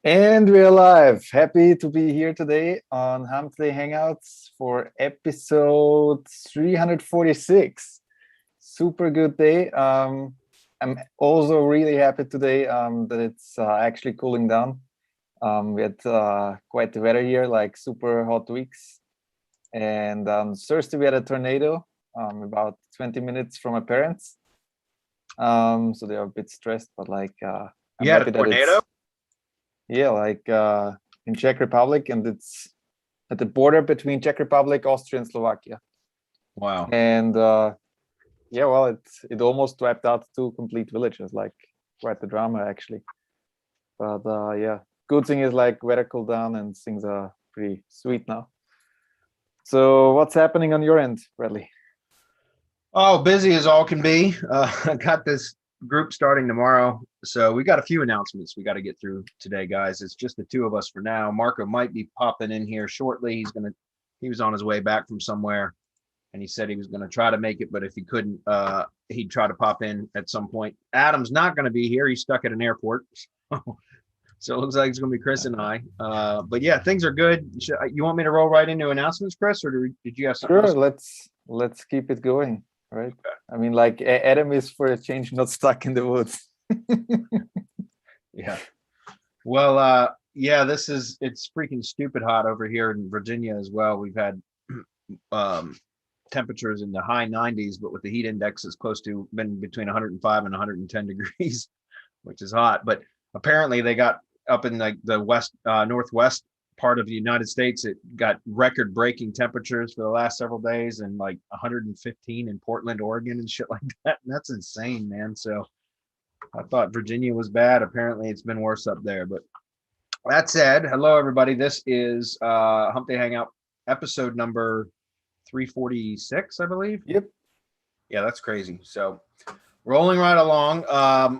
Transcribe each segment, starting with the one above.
And we're live. Happy to be here today on Hump Hangouts for episode 346. Super good day. I'm also really happy today that it's actually cooling down. We had quite the weather here, like super hot weeks. And Thursday we had a tornado about 20 minutes from my parents. So they are a bit stressed, but like I'm happy that it's... Yeah, like in Czech Republic, and it's at the border between Czech Republic, Austria, and Slovakia. Wow. And yeah, well, it almost wiped out 2 complete villages, like quite the drama actually. But yeah, good thing is like weather cooled down and things are pretty sweet now. So what's happening on your end, Bradley? Oh, busy as all can be. I got this group starting tomorrow, so we got a few announcements we got to get through today, guys. It's just the 2 of us for now. Marco might be popping in here shortly. He was on his way back from somewhere, and he said he was gonna try to make it, but if he couldn't, he'd try to pop in at some point. Adam's not gonna be here. He's stuck at an airport. So it looks like it's gonna be Chris and I. But yeah, things are good. You want me to roll right into announcements, Chris, or did you have something else? Sure, let's keep it going. Right. Okay. I mean, like Adam is for a change not stuck in the woods. Yeah. Well, yeah, it's freaking stupid hot over here in Virginia as well. We've had temperatures in the high 90s, but with the heat index is been between 105 and 110 degrees, which is hot. But apparently they got up in like the northwest part of the United States, it got record-breaking temperatures for the last several days, and like 115 in Portland, Oregon, and shit like that. And that's insane, man. So I thought Virginia was bad. Apparently, it's been worse up there. But that said, hello everybody. This is Hump Day Hangout episode number 346, I believe. Yep. Yeah, that's crazy. So rolling right along.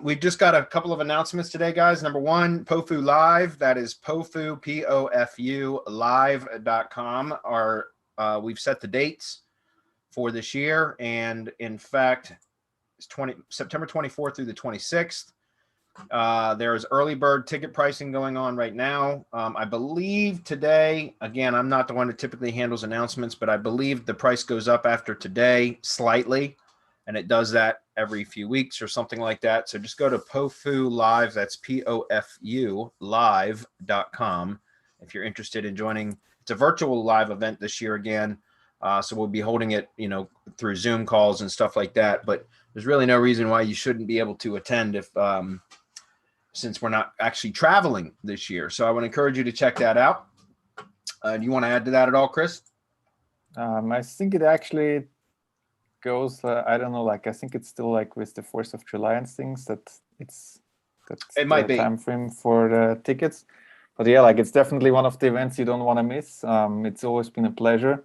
We've just got a couple of announcements today, guys. Number one, POFU Live. That is POFU, P-O-F-U, live.com. We've set the dates for this year. And in fact, it's September 24th through the 26th. There is early bird ticket pricing going on right now. I believe today, again, I'm not the one that typically handles announcements, but I believe the price goes up after today slightly. And it does that every few weeks or something like that. So just go to POFU Live. That's P-O-F-U live.com. If you're interested in joining, it's a virtual live event this year again. So we'll be holding it, through Zoom calls and stuff like that. But there's really no reason why you shouldn't be able to attend since we're not actually traveling this year. So I would encourage you to check that out. Do you want to add to that at all, Chris? I think it actually goes, I don't know, like I think it's still like with the 4th of July and things that's it might be time frame for the tickets. But yeah, like it's definitely one of the events you don't want to miss. It's always been a pleasure,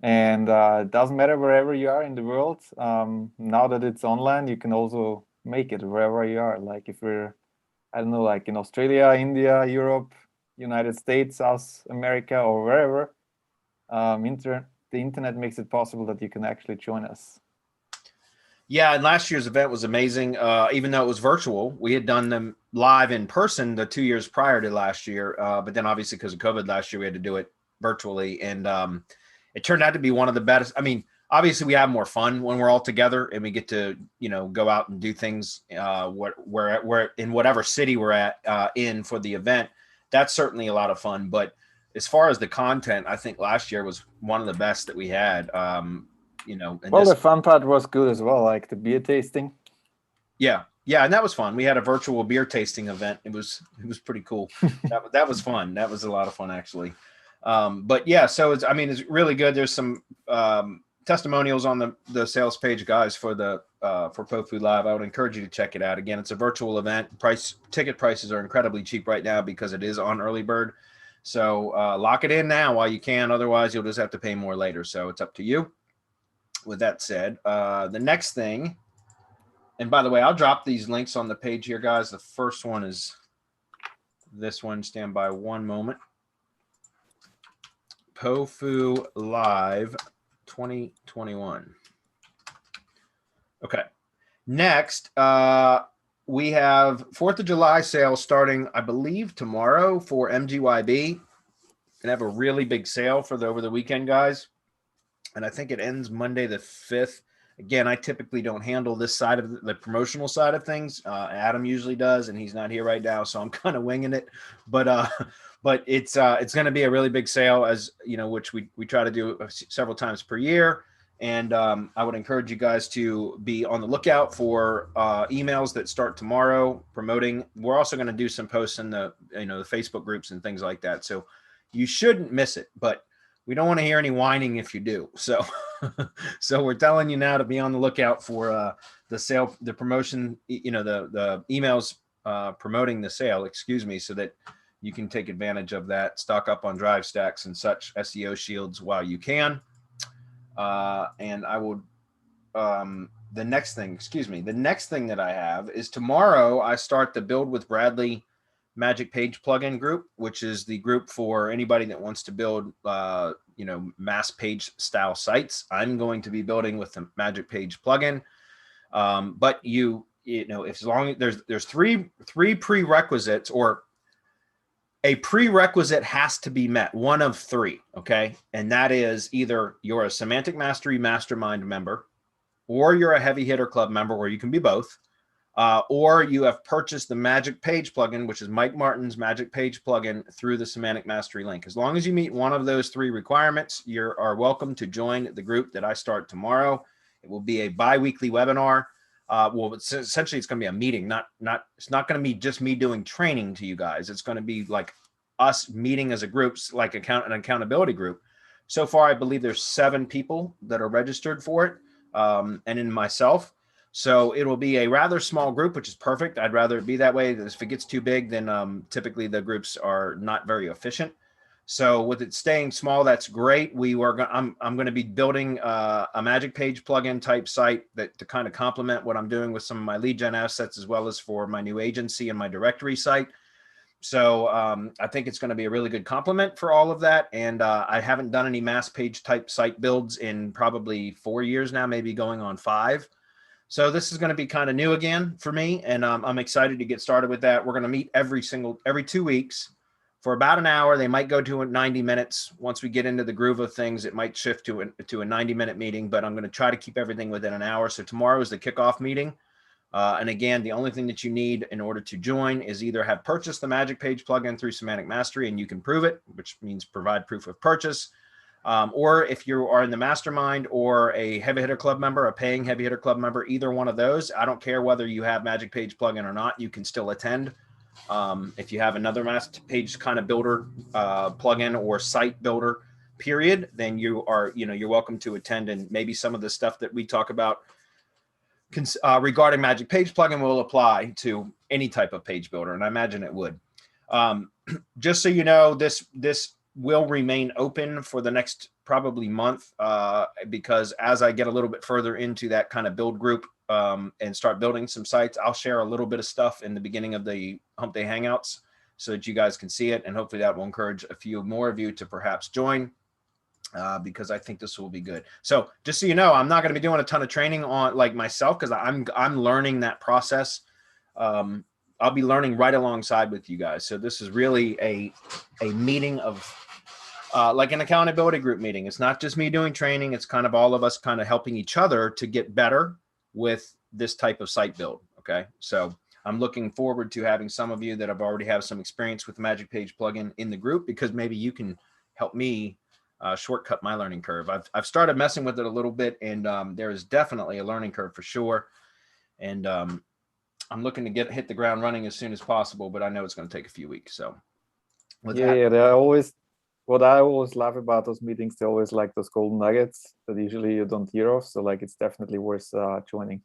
and it doesn't matter wherever you are in the world. Now that it's online, you can also make it wherever you are. Like if we're, I don't know, like in Australia, India, Europe, United States, South America, or wherever, the internet makes it possible that you can actually join us. Yeah, and last year's event was amazing. Even though it was virtual, we had done them live in person the 2 years prior to last year. But then obviously because of COVID last year, we had to do it virtually. And it turned out to be one of the best. I mean, obviously we have more fun when we're all together and we get to, go out and do things where in whatever city we're at in for the event. That's certainly a lot of fun. But as far as the content, I think last year was one of the best that we had. The fun part was good as well, like the beer tasting. Yeah, and that was fun. We had a virtual beer tasting event. It was pretty cool. that was fun. That was a lot of fun actually. But yeah, so it's really good. There's some testimonials on the sales page, guys, for POFU Live. I would encourage you to check it out. Again, it's a virtual event. Ticket prices are incredibly cheap right now because it is on early bird. So lock it in now while you can. Otherwise, you'll just have to pay more later. So it's up to you. With that said, the next thing, and by the way, I'll drop these links on the page here, guys. The first one is this one. Stand by one moment. POFU Live 2021. Okay. Next, we have 4th of July sale starting, I believe, tomorrow for MGYB. And have a really big sale for over the weekend, guys. And I think it ends Monday the 5th. Again, I typically don't handle this side of the promotional side of things. Adam usually does, and he's not here right now, so I'm kind of winging it. But it's going to be a really big sale, as you know, which we try to do several times per year. And I would encourage you guys to be on the lookout for emails that start tomorrow promoting. We're also going to do some posts in the the Facebook groups and things like that. So you shouldn't miss it, but we don't want to hear any whining if you do. So, so we're telling you now to be on the lookout for the sale, the promotion, the emails promoting the sale, excuse me, so that you can take advantage of that, stock up on drive stacks and such SEO shields while you can. And I will, the next thing that I have is tomorrow I start the Build with Bradley Magic Page plugin group, which is the group for anybody that wants to build, mass page style sites. I'm going to be building with the Magic Page plugin. But as long as there's three prerequisites, or a prerequisite has to be met, one of three. Okay. And that is either you're a Semantic Mastery Mastermind member, or you're a Heavy Hitter Club member, or you can be both. Or you have purchased the Magic Page plugin, which is Mike Martin's Magic Page plugin, through the Semantic Mastery link. As long as you meet one of those three requirements, you are welcome to join the group that I start tomorrow. It will be a bi-weekly webinar. Essentially, it's going to be a meeting. It's not going to be just me doing training to you guys. It's going to be like us meeting as a group, like an accountability group. So far, I believe there's 7 people that are registered for it, and in myself. So it will be a rather small group, which is perfect. I'd rather it be that way. If it gets too big, then typically the groups are not very efficient. So with it staying small, that's great. I'm going to be building a Magic Page plugin type site to kind of complement what I'm doing with some of my lead gen assets, as well as for my new agency and my directory site. So I think it's going to be a really good complement for all of that. And I haven't done any mass page type site builds in probably 4 years now, maybe going on 5. So this is going to be kind of new again for me, and I'm excited to get started with that. We're going to meet every 2 weeks for about an hour. They might go to 90 minutes. Once we get into the groove of things, it might shift to a 90-minute meeting, but I'm going to try to keep everything within an hour. So tomorrow is the kickoff meeting. And again, the only thing that you need in order to join is either have purchased the Magic Page plugin through Semantic Mastery, and you can prove it, which means provide proof of purchase. Or if you are in the mastermind or a Heavy Hitter Club member, a paying Heavy Hitter Club member, either one of those, I don't care whether you have Magic Page plugin or not, you can still attend. If you have another Magic Page kind of builder plugin or site builder period, then you're welcome to attend, and maybe some of the stuff that we talk about regarding Magic Page plugin will apply to any type of page builder, and I imagine it would. Just so you know, this will remain open for the next probably month, because as I get a little bit further into that kind of build group and start building some sites, I'll share a little bit of stuff in the beginning of the Hump Day Hangouts so that you guys can see it, and hopefully that will encourage a few more of you to perhaps join, because I think this will be good. So just so you know, I'm not going to be doing a ton of training on like myself, because I'm learning that process. I'll be learning right alongside with you guys. So this is really a meeting of like an accountability group meeting. It's not just me doing training. It's kind of all of us kind of helping each other to get better with this type of site build. Okay. So I'm looking forward to having some of you that have already have some experience with the Magic Page plugin in the group, because maybe you can help me shortcut my learning curve. I've started messing with it a little bit, and there is definitely a learning curve for sure. And I'm looking to hit the ground running as soon as possible, but I know it's going to take a few weeks. So they're always, what I always love about those meetings, they always like those golden nuggets that usually you don't hear of. So like, it's definitely worth joining.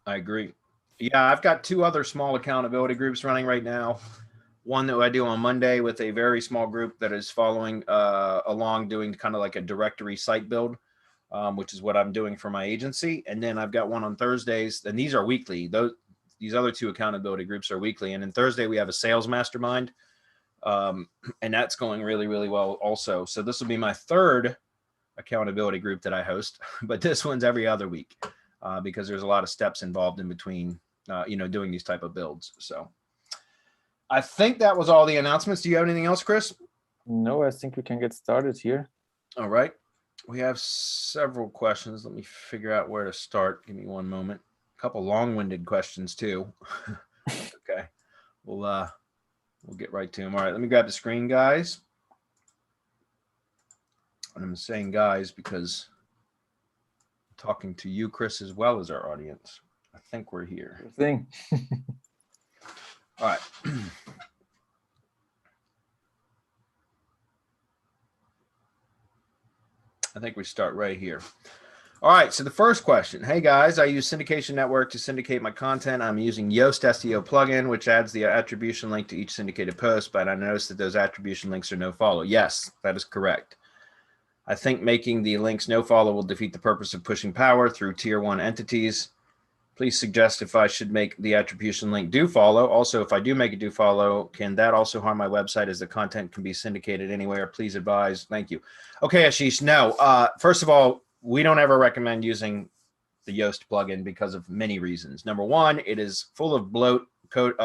I agree. Yeah, I've got 2 other small accountability groups running right now. One that I do on Monday with a very small group that is following along, doing kind of like a directory site build, which is what I'm doing for my agency. And then I've got one on Thursdays, and these are weekly. These other 2 accountability groups are weekly. And then Thursday we have a sales mastermind, and that's going really, really well also. So this will be my 3rd accountability group that I host, but this one's every other week, because there's a lot of steps involved in between doing these type of builds. So I think that was all the announcements. Do you have anything else, Chris? No, I think we can get started here. All right. We have several questions. Let me figure out where to start. Give me one moment. A couple long-winded questions too. Okay. We'll get right to them. All right. Let me grab the screen, guys. And I'm saying guys because I'm talking to you, Chris, as well as our audience. I think we're here. Good thing. All right. I think we start right here. All right, so the first question. Hey guys, I use Syndication Network to syndicate my content. I'm using Yoast SEO plugin, which adds the attribution link to each syndicated post, but I noticed that those attribution links are no follow. Yes, that is correct. I think making the links no follow will defeat the purpose of pushing power through tier 1 entities. Please suggest if I should make the attribution link do follow. Also, if I do make it do follow, can that also harm my website as the content can be syndicated anywhere? Please advise. Thank you. Okay, Ashish. No, first of all, we don't ever recommend using the Yoast plugin because of many reasons. Number one, it is full of bloat code,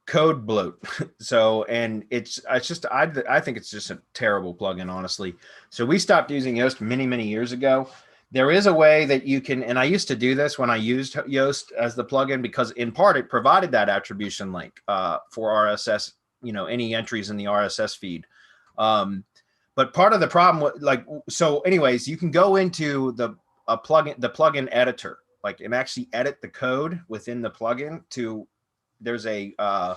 code bloat. So, and I think it's just a terrible plugin, honestly. So we stopped using Yoast many years ago. There is a way that you can, and I used to do this when I used Yoast as the plugin because in part it provided that attribution link for RSS, any entries in the RSS feed. But part of the problem, so anyways, you can go into the plugin editor, and actually edit the code within the plugin there's a, I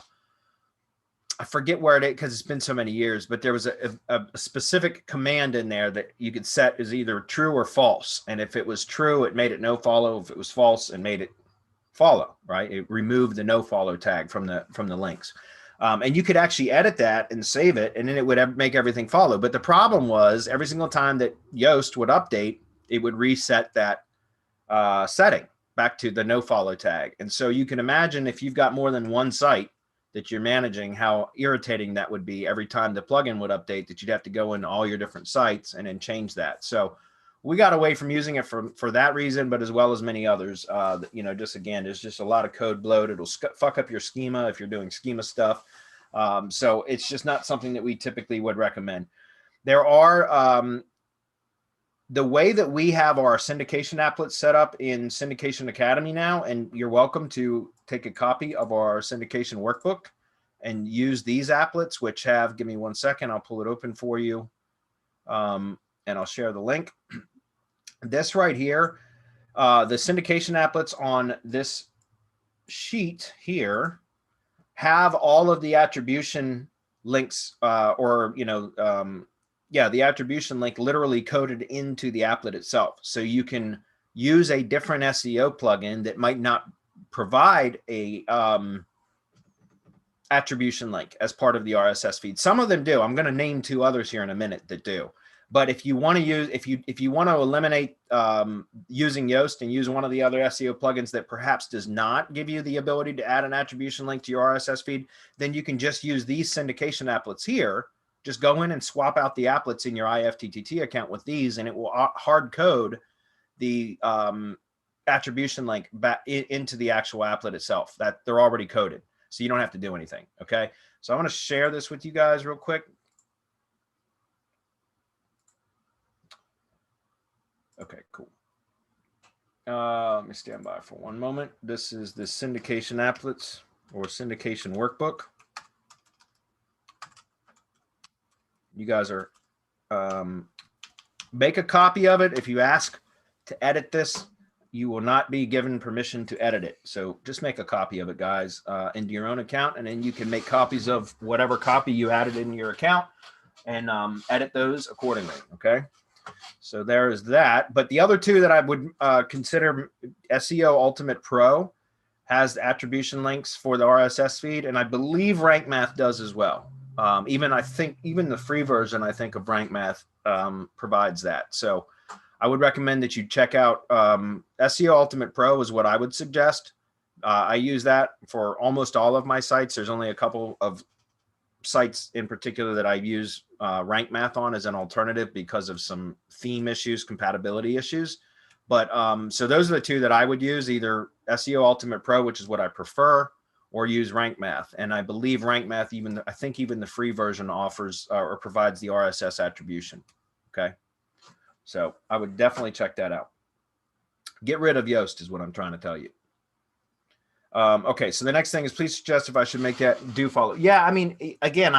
forget where it is because it's been so many years, but there was a specific command in there that you could set as either true or false. And if it was true, it made it no follow. If it was false, it made it follow, right? It removed the no follow tag from the links. And you could actually edit that and save it, and then it would make everything follow. But the problem was every single time that Yoast would update, it would reset that setting back to the no follow tag. And so you can imagine if you've got more than one site that you're managing, how irritating that would be every time the plugin would update, that you'd have to go into all your different sites and then change that. So we got away from using it for that reason, but as well as many others. Just again, there's just a lot of code bloat. It'll fuck up your schema if you're doing schema stuff. So it's just not something that we typically would recommend. There are the way that we have our syndication applets set up in Syndication Academy now, and you're welcome to take a copy of our syndication workbook and use these applets, which have, give me 1 second, I'll pull it open for you, and I'll share the link. This right here, the syndication applets on this sheet here have all of the attribution links, the attribution link literally coded into the applet itself. So you can use a different SEO plugin that might not provide a attribution link as part of the RSS feed. Some of them do. I'm going to name 2 others here in a minute that do. But if you want to use, if you want to eliminate using Yoast and use one of the other SEO plugins that perhaps does not give you the ability to add an attribution link to your RSS feed, then you can just use these syndication applets here. Just go in and swap out the applets in your IFTTT account with these, and it will hard code the attribution link back into the actual applet itself. That they're already coded, so you don't have to do anything. Okay, so I'm going to share this with you guys real quick. Okay, cool. Let me stand by for 1 moment. This is the syndication applets or syndication workbook. You guys are make a copy of it. If you ask to edit this, you will not be given permission to edit it. So just make a copy of it, guys, into your own account, and then you can make copies of whatever copy you added in your account and edit those accordingly. Okay. So there is that. But the other 2 that I would consider, SEO Ultimate Pro has the attribution links for the RSS feed, and I believe Rank Math does as well. I think even the free version, I think, of Rank Math provides that. So I would recommend that you check out SEO Ultimate Pro is what I would suggest. I use that for almost all of my sites. There's only a couple of sites in particular that I use Rank Math on as an alternative because of some theme issues, compatibility issues. But so those are the two that I would use, either SEO Ultimate Pro, which is what I prefer, or use Rank Math. And I believe Rank Math, I think even the free version offers or provides the RSS attribution. Okay. So I would definitely check that out. Get rid of Yoast is what I'm trying to tell you. Okay, so the next thing is, please suggest if I should make that do follow. Yeah, I mean, again,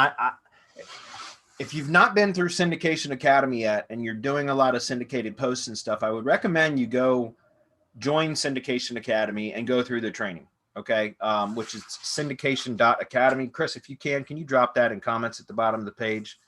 if you've not been through Syndication Academy yet and you're doing a lot of syndicated posts and stuff, I would recommend you go join Syndication Academy and go through the training, okay, which is syndication.academy. Chris, if you can you drop that in comments at the bottom of the page?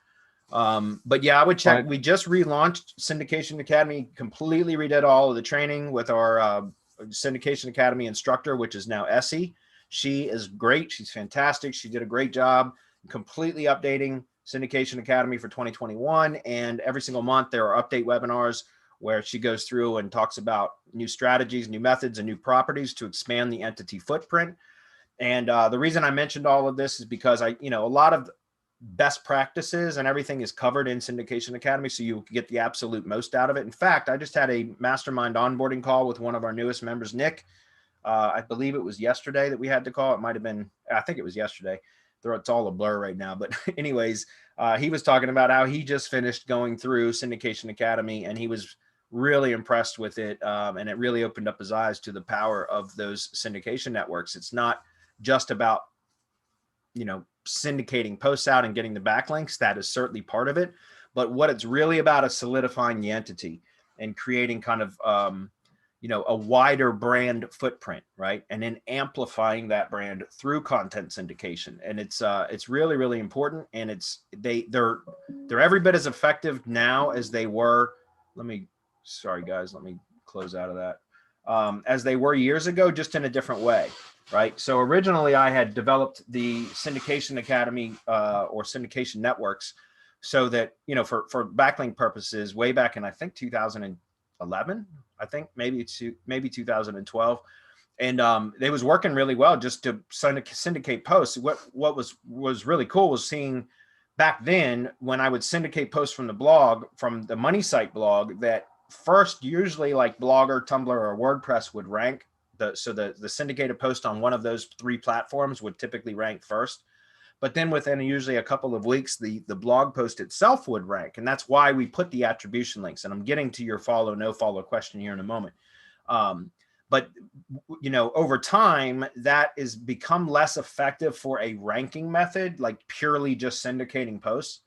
But yeah, I would check. Right. We just relaunched Syndication Academy, completely redid all of the training with our Syndication Academy instructor, which is now Essie. She is great. She's fantastic. She did a great job completely updating Syndication Academy for 2021. And every single month there are update webinars where she goes through and talks about new strategies, new methods, and new properties to expand the entity footprint. And the reason I mentioned all of this is because a lot of best practices and everything is covered in Syndication Academy, so you get the absolute most out of it. In fact, I just had a mastermind onboarding call with one of our newest members, Nick. I believe it was yesterday that we had to call. It might have been, I think it was yesterday. It's all a blur right now. But anyways, he was talking about how he just finished going through Syndication Academy, and he was really impressed with it. And it really opened up his eyes to the power of those syndication networks. It's not just about, syndicating posts out and getting the backlinks. That is certainly part of it. But what it's really about is solidifying the entity and creating kind of, a wider brand footprint, right? And then amplifying that brand through content syndication. And it's really, really important. And they're every bit as effective now as they were. Sorry guys, let me close out of that. As they were years ago, just in a different way. Right. So originally I had developed the Syndication Academy or syndication networks so that, for backlink purposes way back in, I think 2011, I think maybe 2012. And it was working really well just to syndicate posts. What was really cool was seeing back then when I would syndicate posts from the blog, from the money site blog, that first usually like Blogger, Tumblr, or WordPress would rank. So the syndicated post on one of those three platforms would typically rank first. But then within usually a couple of weeks, the blog post itself would rank. And that's why we put the attribution links. And I'm getting to your follow, no follow question here in a moment. But over time, that is become less effective for a ranking method, like purely just syndicating posts.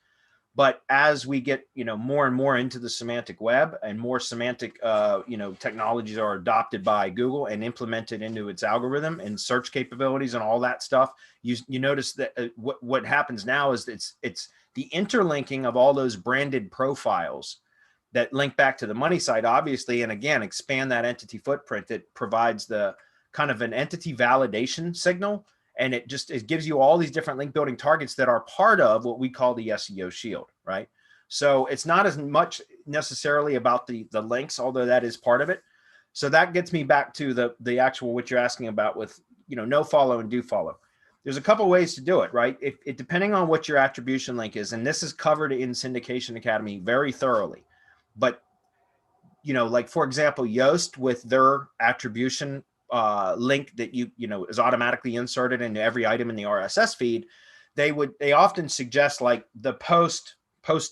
But as we get, more and more into the semantic web and more semantic, technologies are adopted by Google and implemented into its algorithm and search capabilities and all that stuff, you notice that what happens now is it's the interlinking of all those branded profiles that link back to the money site, obviously, and again, expand that entity footprint that provides the kind of an entity validation signal. And it gives you all these different link building targets that are part of what we call the SEO Shield, right? So it's not as much necessarily about the links, although that is part of it. So that gets me back to the actual, what you're asking about with, no follow and do follow. There's a couple ways to do it, right? It depending on what your attribution link is, and this is covered in Syndication Academy very thoroughly. But, like for example, Yoast with their attribution link that is automatically inserted into every item in the RSS feed, they often suggest like the post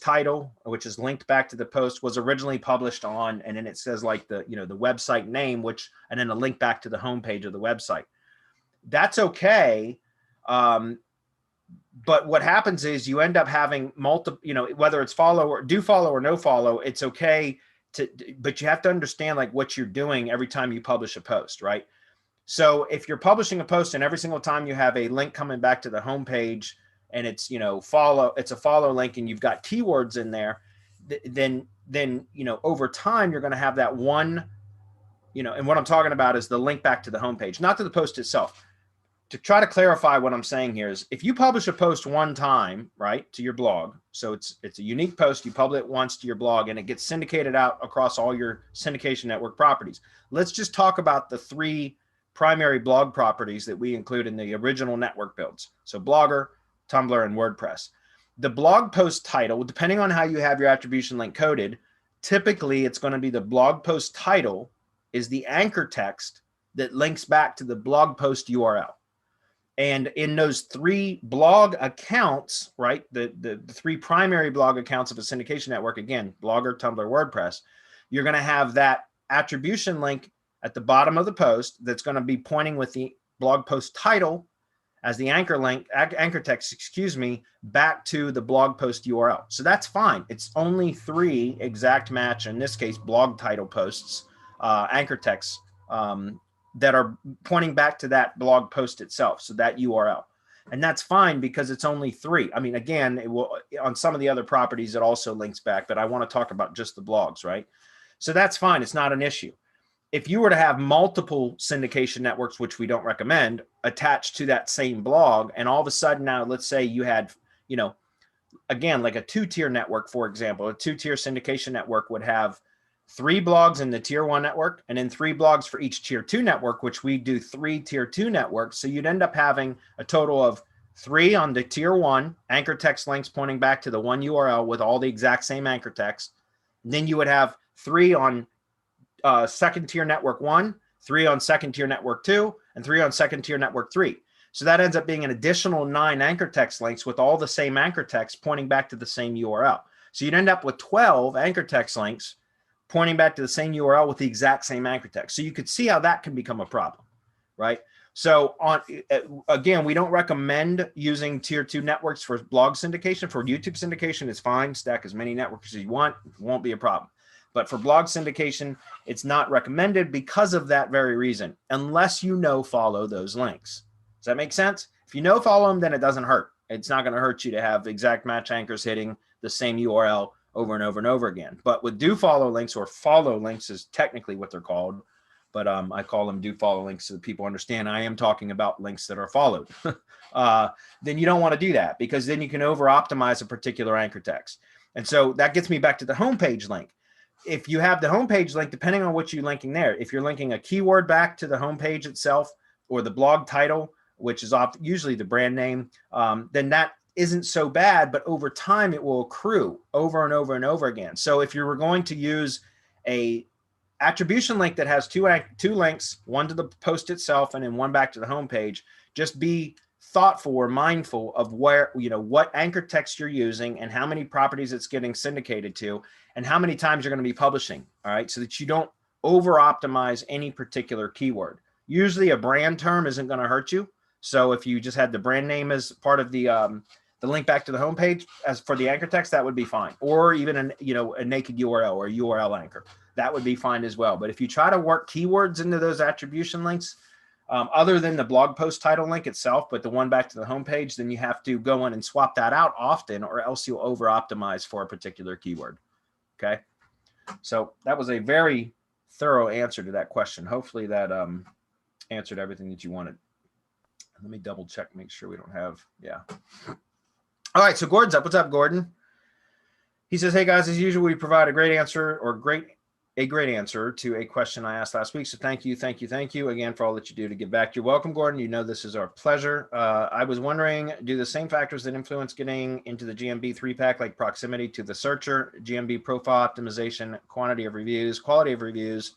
title, which is linked back to the post, was originally published on, and then it says like the website name, and then a link back to the homepage of the website. That's okay. But what happens is you end up having multiple, whether it's follow or do follow or no follow, it's okay. But you have to understand like what you're doing every time you publish a post, right? So if you're publishing a post and every single time you have a link coming back to the homepage and it's, it's a follow link and you've got keywords in there, then, over time, you're going to have that one, and what I'm talking about is the link back to the homepage, not to the post itself. To try to clarify what I'm saying here is if you publish a post one time, right, to your blog, so it's a unique post, you publish it once to your blog and it gets syndicated out across all your syndication network properties. Let's just talk about the three primary blog properties that we include in the original network builds. So Blogger, Tumblr, and WordPress. The blog post title, depending on how you have your attribution link coded, typically it's going to be the blog post title is the anchor text that links back to the blog post URL. And in those 3 blog accounts, right, the 3 primary blog accounts of a syndication network, again, Blogger, Tumblr, WordPress, you're going to have that attribution link at the bottom of the post that's going to be pointing with the blog post title as the anchor link, anchor text, excuse me, back to the blog post URL. So that's fine. It's only 3 exact match, in this case, blog title posts, anchor texts, that are pointing back to that blog post itself, so that URL. And that's fine because it's only 3. I mean, again, it will, on some of the other properties, it also links back, but I want to talk about just the blogs, right? So that's fine. It's not an issue. If you were to have multiple syndication networks, which we don't recommend, attached to that same blog, and all of a sudden now, let's say you had, you know, again, like a 2-tier network, for example, a 2-tier syndication network would have 3 blogs in the tier 1 network, and then 3 blogs for each tier 2 network, which we do 3 tier 2 networks. So you'd end up having a total of 3 on the tier 1 anchor text links pointing back to the one URL with all the exact same anchor text. And then you would have 3 on second tier network 1, 3 on second tier network 2, and 3 on second tier network 3. So that ends up being an additional 9 anchor text links with all the same anchor text pointing back to the same URL. So you'd end up with 12 anchor text links pointing back to the same URL with the exact same anchor text. So you could see how that can become a problem, right? So again, we don't recommend using tier 2 networks for blog syndication. For YouTube syndication, it's fine. Stack as many networks as you want. It won't be a problem. But for blog syndication, it's not recommended because of that very reason, unless you follow those links. Does that make sense? If you follow them, then it doesn't hurt. It's not going to hurt you to have exact match anchors hitting the same URL over and over and over again. But with do follow links, or follow links is technically what they're called, but I call them do follow links so that people understand I am talking about links that are followed. Then you don't want to do that, because then you can over optimize a particular anchor text. And so that gets me back to the homepage link. If you have the homepage link, depending on what you're linking there, if you're linking a keyword back to the homepage itself, or the blog title, which is usually the brand name, then that isn't so bad, but over time it will accrue over and over and over again. So if you were going to use a attribution link that has two links, one to the post itself and then one back to the homepage, just be thoughtful or mindful of where, what anchor text you're using and how many properties it's getting syndicated to and how many times you're going to be publishing. All right. So that you don't over optimize any particular keyword. Usually a brand term isn't going to hurt you. So if you just had the brand name as part of the link back to the homepage as for the anchor text, that would be fine. Or even a naked URL or a URL anchor, that would be fine as well. But if you try to work keywords into those attribution links, other than the blog post title link itself, but the one back to the homepage, then you have to go in and swap that out often, or else you'll over optimize for a particular keyword. Okay. So that was a very thorough answer to that question. Hopefully that answered everything that you wanted. Let me double check, make sure we don't have, yeah. All right, so Gordon's up. What's up, Gordon? He says, hey guys, as usual, we provide a great answer to a question I asked last week. So thank you again for all that you do to give back. You're welcome, Gordon. You know this is our pleasure. I was wondering, do the same factors that influence getting into the GMB 3-pack, like proximity to the searcher, GMB profile optimization, quantity of reviews, quality of reviews,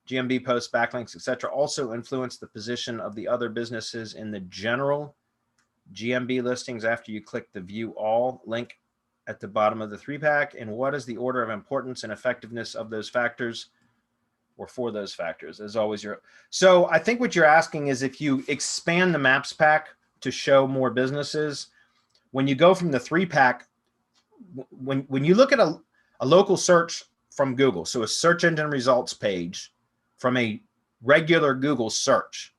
GMB posts, backlinks, etc., also influence the position of the other businesses in the general GMB listings after you click the view all link at the bottom of the 3-pack? And what is the order of importance and effectiveness of those factors, or for those factors? As always, so I think what you're asking is, if you expand the maps pack to show more businesses, when you go from the 3-pack, when you look at a local search from Google, so a search engine results page from a regular Google search,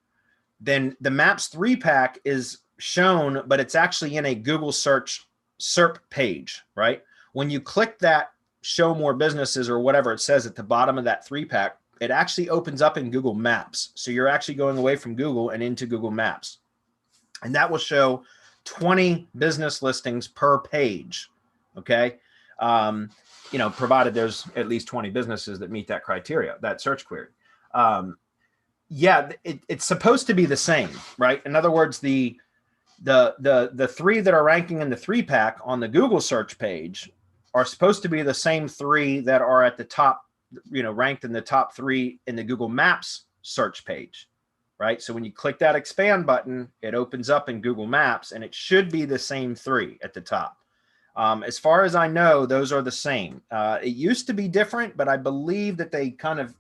then the maps 3-pack is shown, but it's actually in a Google search SERP page, right? When you click that show more businesses or whatever it says at the bottom of that 3-pack, it actually opens up in Google Maps. So you're actually going away from Google and into Google Maps. And that will show 20 business listings per page. Okay. Provided there's at least 20 businesses that meet that criteria, that search query. Yeah, it's supposed to be the same, right? In other words, the 3 that are ranking in the 3-pack on the Google search page are supposed to be the same 3 that are at the top ranked in the top 3 in the Google Maps search page, right? So when you click that expand button, it opens up in Google Maps, and it should be the same 3 at the top. As far as I know, those are the same. It used to be different, but I believe that they kind of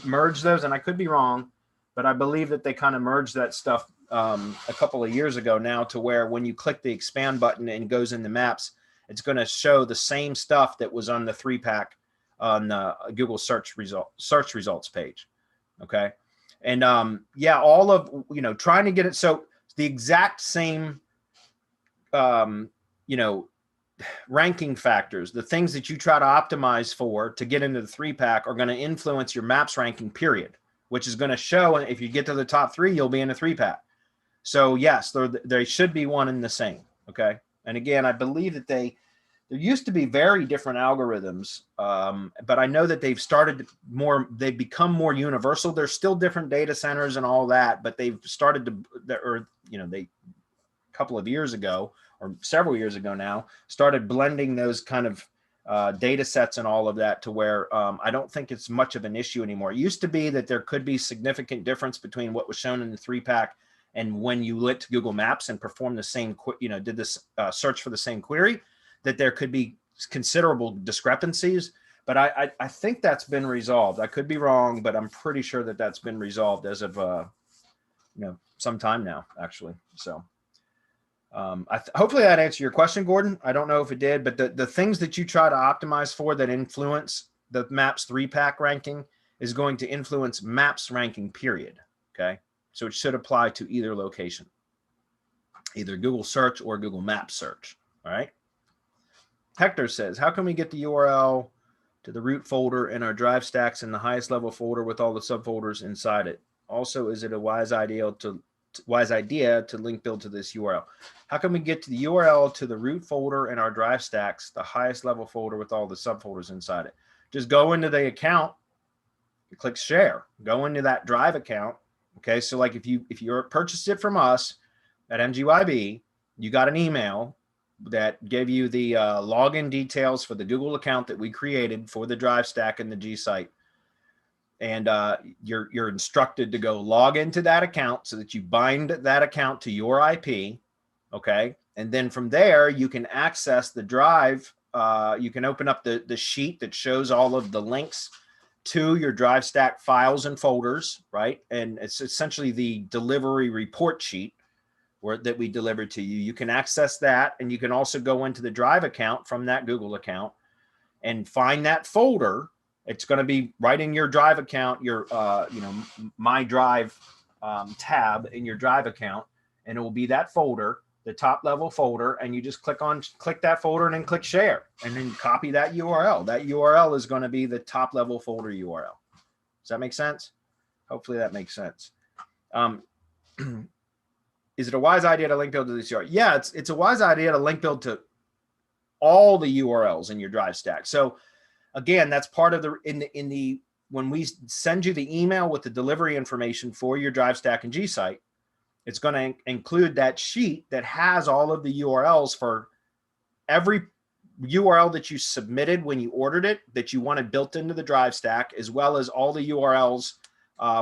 merged those, and I could be wrong, but I believe that they kind of merged that stuff a couple of years ago now, to where when you click the expand button and it goes in the maps, it's going to show the same stuff that was on the 3-pack on the Google search results page. Okay. And yeah, all of, trying to get it. So the exact same, ranking factors, the things that you try to optimize for to get into the 3-pack, are going to influence your maps ranking period, which is going to show, if you get to the top 3, you'll be in a 3-pack. So yes, they should be one and the same. Okay. And again, I believe that there used to be very different algorithms, but I know that they've become more universal. There's still different data centers and all that, but they've started a couple of years ago, or several years ago now, started blending those kind of data sets and all of that, to where I don't think it's much of an issue anymore. It used to be that there could be significant difference between what was shown in the 3-pack and when you went to Google Maps and performed the same, did this search for the same query, that there could be considerable discrepancies. But I think that's been resolved. I could be wrong, but I'm pretty sure that that's been resolved as of some time now, actually. So hopefully that answered your question, Gordon. I don't know if it did, but the things that you try to optimize for that influence the Maps 3-pack ranking is going to influence Maps ranking period. Okay. So it should apply to either location, either Google search or Google Maps search. All right. Hector says, how can we get the URL to the root folder in our drive stacks in the highest level folder with all the subfolders inside it? Also, is it a wise idea to link build to this URL? How can we get to the URL to the root folder in our drive stacks, the highest level folder with all the subfolders inside it? Just go into the account, you click share, go into that drive account. Okay, so like if you purchased it from us at MGYB, you got an email that gave you the login details for the Google account that we created for the drive stack and the G site. And you're instructed to go log into that account so that you bind that account to your IP. Okay. And then from there, you can access the drive. You can open up the sheet that shows all of the links to your drive stack files and folders, right? And it's essentially the delivery report sheet that we delivered to you. You can access that, and you can also go into the drive account from that Google account and find that folder. It's going to be right in your drive account, your My Drive tab in your drive account, and it will be that folder, the top level folder, and you just click that folder and then click share, and then copy that URL. That URL is going to be the top level folder URL. Does that make sense? Hopefully that makes sense. Is it a wise idea to link build to this URL? Yeah, it's a wise idea to link build to all the URLs in your drive stack. So again, that's part of when we send you the email with the delivery information for your drive stack and G site, it's going to include that sheet that has all of the URLs for every URL that you submitted when you ordered it, that you wanted built into the drive stack, as well as all the URLs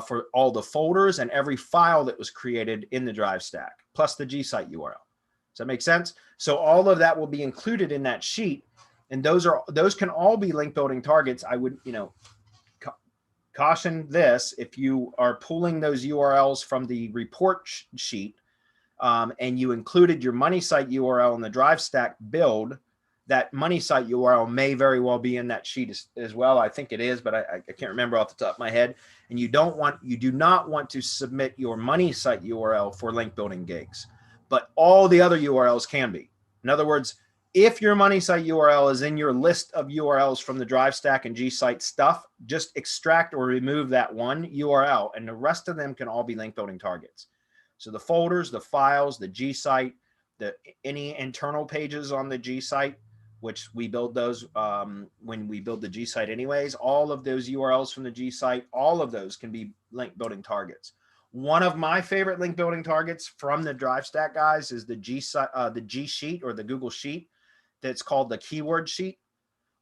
for all the folders and every file that was created in the drive stack, plus the G site URL. Does that make sense? So all of that will be included in that sheet. And those can all be link building targets. I would, caution this: if you are pulling those URLs from the report sheet and you included your money site URL in the drive stack build, that money site URL may very well be in that sheet as well. I think it is, but I can't remember off the top of my head. And you do not want to submit your money site URL for link building gigs, but all the other URLs can be. In other words, if your money site URL is in your list of URLs from the drive stack and G site stuff, just extract or remove that one URL, and the rest of them can all be link building targets. So the folders, the files, the G site, any internal pages on the G site, which we build those when we build the G site anyways, all of those URLs from the G site, all of those can be link building targets. One of my favorite link building targets from the drive stack, guys, is the G sheet or the Google sheet that's called the keyword sheet,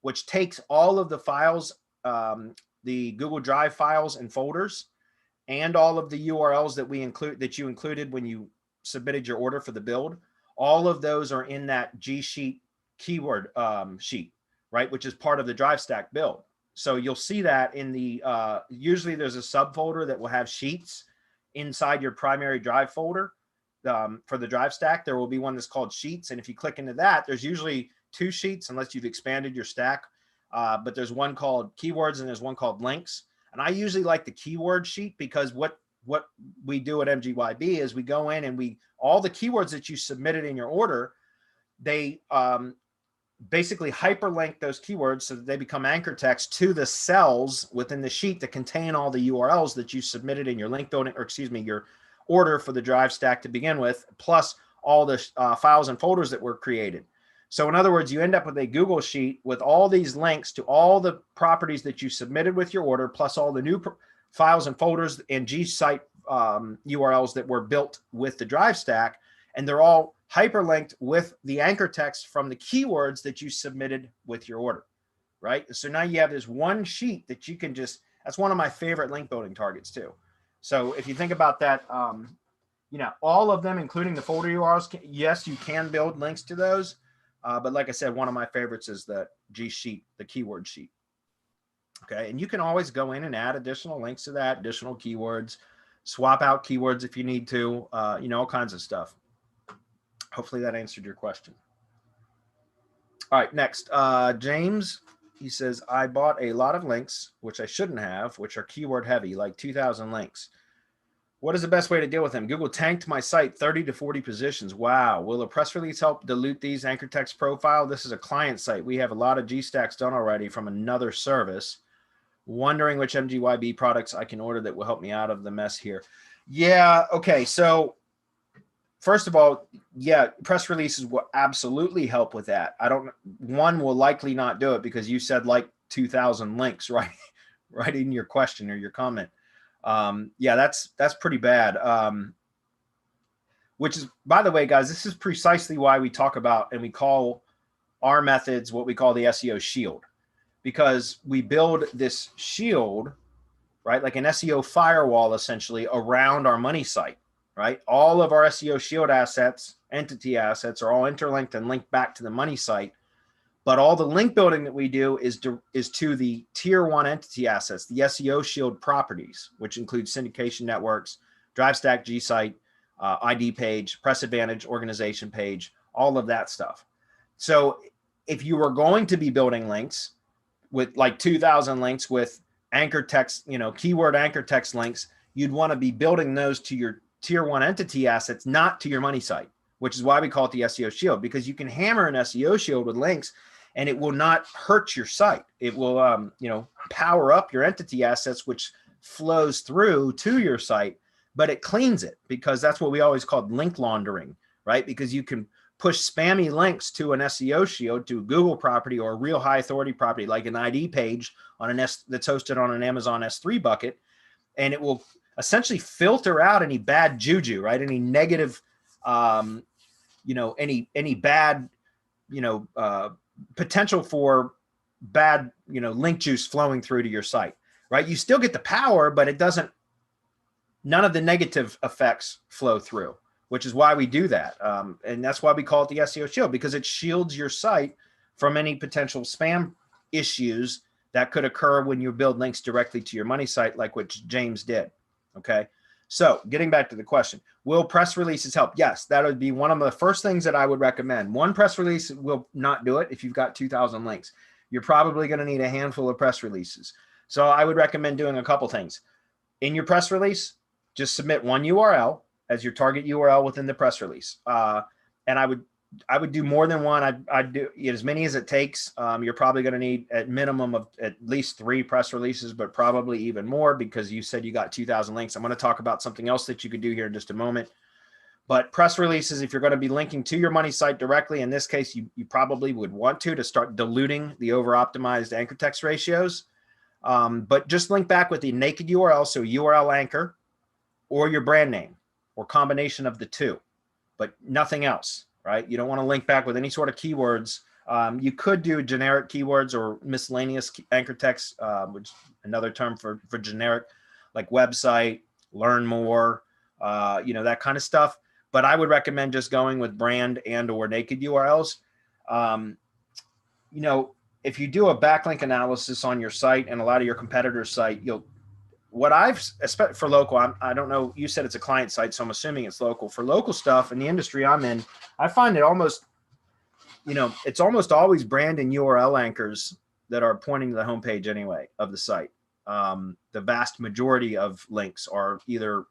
which takes all of the files the Google Drive files and folders, and all of the URLs that you included when you submitted your order for the build. All of those are in that G Sheet keyword sheet, right? Which is part of the Drive Stack build. So you'll see that in the, usually there's a subfolder that will have sheets inside your primary Drive folder. For the Drive Stack, there will be one that's called Sheets. And if you click into that, there's usually 2 sheets unless you've expanded your stack. But there's one called Keywords and there's one called Links. And I usually like the keyword sheet because what we do at MGYB is we go in and all the keywords that you submitted in your order, they basically hyperlink those keywords so that they become anchor text to the cells within the sheet that contain all the URLs that you submitted in your link building, or excuse me, your order for the Drive Stack to begin with, plus all the files and folders that were created. So in other words, you end up with a Google sheet with all these links to all the properties that you submitted with your order, plus all the new files and folders and G site URLs that were built with the Drive Stack. And they're all hyperlinked with the anchor text from the keywords that you submitted with your order, right? So now you have this one sheet that you can just, that's one of my favorite link building targets too. So if you think about that, you know, all of them, including the folder URLs, yes, you can build links to those. But like I said, one of my favorites is the G Sheet, the keyword sheet. Okay, and you can always go in and add additional links to that, additional keywords, swap out keywords if you need to, you know, all kinds of stuff. Hopefully that answered your question. All right, next, James, he says, I bought a lot of links, which I shouldn't have, which are keyword heavy, like 2,000 links. What is the best way to deal with them? Google tanked my site 30 to 40 positions. Wow. Will a press release help dilute these anchor text profile? This is a client site. We have a lot of G stacks done already from another service. Wondering which MGYB products I can order that will help me out of the mess here. Yeah. Okay. So first of all, yeah, press releases will absolutely help with that. One will likely not do it because you said like 2,000 links, right? Right in your question or your comment. Yeah, that's pretty bad. Which is, by the way, guys, this is precisely why we talk about and we call our methods what we call the SEO Shield, because we build this shield, right? Like an SEO firewall, essentially, around our money site, right? All of our SEO Shield assets, entity assets, are all interlinked and linked back to the money site. But all the link building that we do is to the tier 1 entity assets, the SEO Shield properties, which include syndication networks, Drive Stack, G Site, ID page, Press Advantage, organization page, all of that stuff. So if you were going to be building links with like 2,000 links with anchor text, you know, keyword anchor text links, you'd want to be building those to your tier 1 entity assets, not to your money site, which is why we call it the SEO Shield, because you can hammer an SEO Shield with links and it will not hurt your site. It will, you know, power up your entity assets, which flows through to your site, but it cleans it, because that's what we always called link laundering, right? Because you can push spammy links to an SEO Shield, to a Google property or a real high authority property, like an ID page on an that's hosted on an Amazon S3 bucket, and it will essentially filter out any bad juju, right? Any negative, you know, any bad, you know, potential for bad, you know, link juice flowing through to your site, right? You still get the power, but it doesn't, none of the negative effects flow through, which is why we do that. And that's why we call it the SEO Shield, because it shields your site from any potential spam issues that could occur when you build links directly to your money site, like what James did. Okay. So getting back to the question, will press releases help? Yes, that would be one of the first things that I would recommend. One press release will not do it if you've got 2,000 links. You're probably going to need a handful of press releases. So I would recommend doing a couple things. In your press release, just submit one URL as your target URL within the press release. And I would do more than one. I'd do as many as it takes. You're probably going to need at minimum of at least 3 press releases, but probably even more, because you said you got 2,000 links. I'm going to talk about something else that you could do here in just a moment. But press releases, if you're going to be linking to your money site directly, in this case, you probably would want to start diluting the over-optimized anchor text ratios. But just link back with the naked URL, so URL anchor, or your brand name, or combination of the two, but nothing else. Right? You don't want to link back with any sort of keywords You could do generic keywords or miscellaneous anchor text, which is another term for generic, like website, learn more, that kind of stuff. But I would recommend just going with brand and or naked URLs. If you do a backlink analysis on your site and a lot of your competitors' site, for local, I don't know, you said it's a client site, so I'm assuming it's local. For local stuff in the industry I'm in, I find it almost, it's almost always brand and URL anchors that are pointing to the homepage anyway of the site. The vast majority of links are either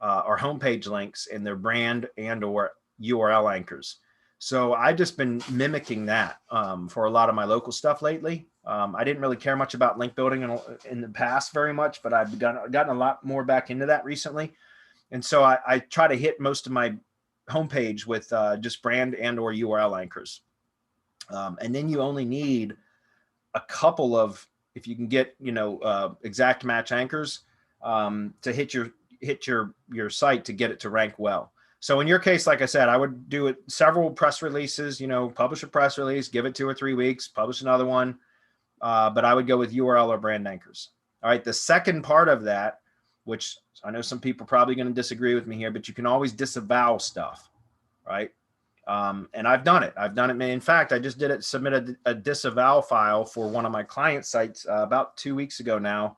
are homepage links and they're brand and or URL anchors. So I've just been mimicking that for a lot of my local stuff lately. I didn't really care much about link building in the past very much, but I've gotten a lot more back into that recently. And so I try to hit most of my homepage with just brand and or URL anchors. And then you only need a couple of, if you can get, exact match anchors to hit your site to get it to rank well. So in your case, like I said, I would do it several press releases, publish a press release, give it 2 or 3 weeks, publish another one. But I would go with URL or brand anchors. All right. The second part of that, which I know some people are probably going to disagree with me here, but you can always disavow stuff. Right. And I've done it. In fact, I just submitted a disavow file for one of my client sites about 2 weeks ago now,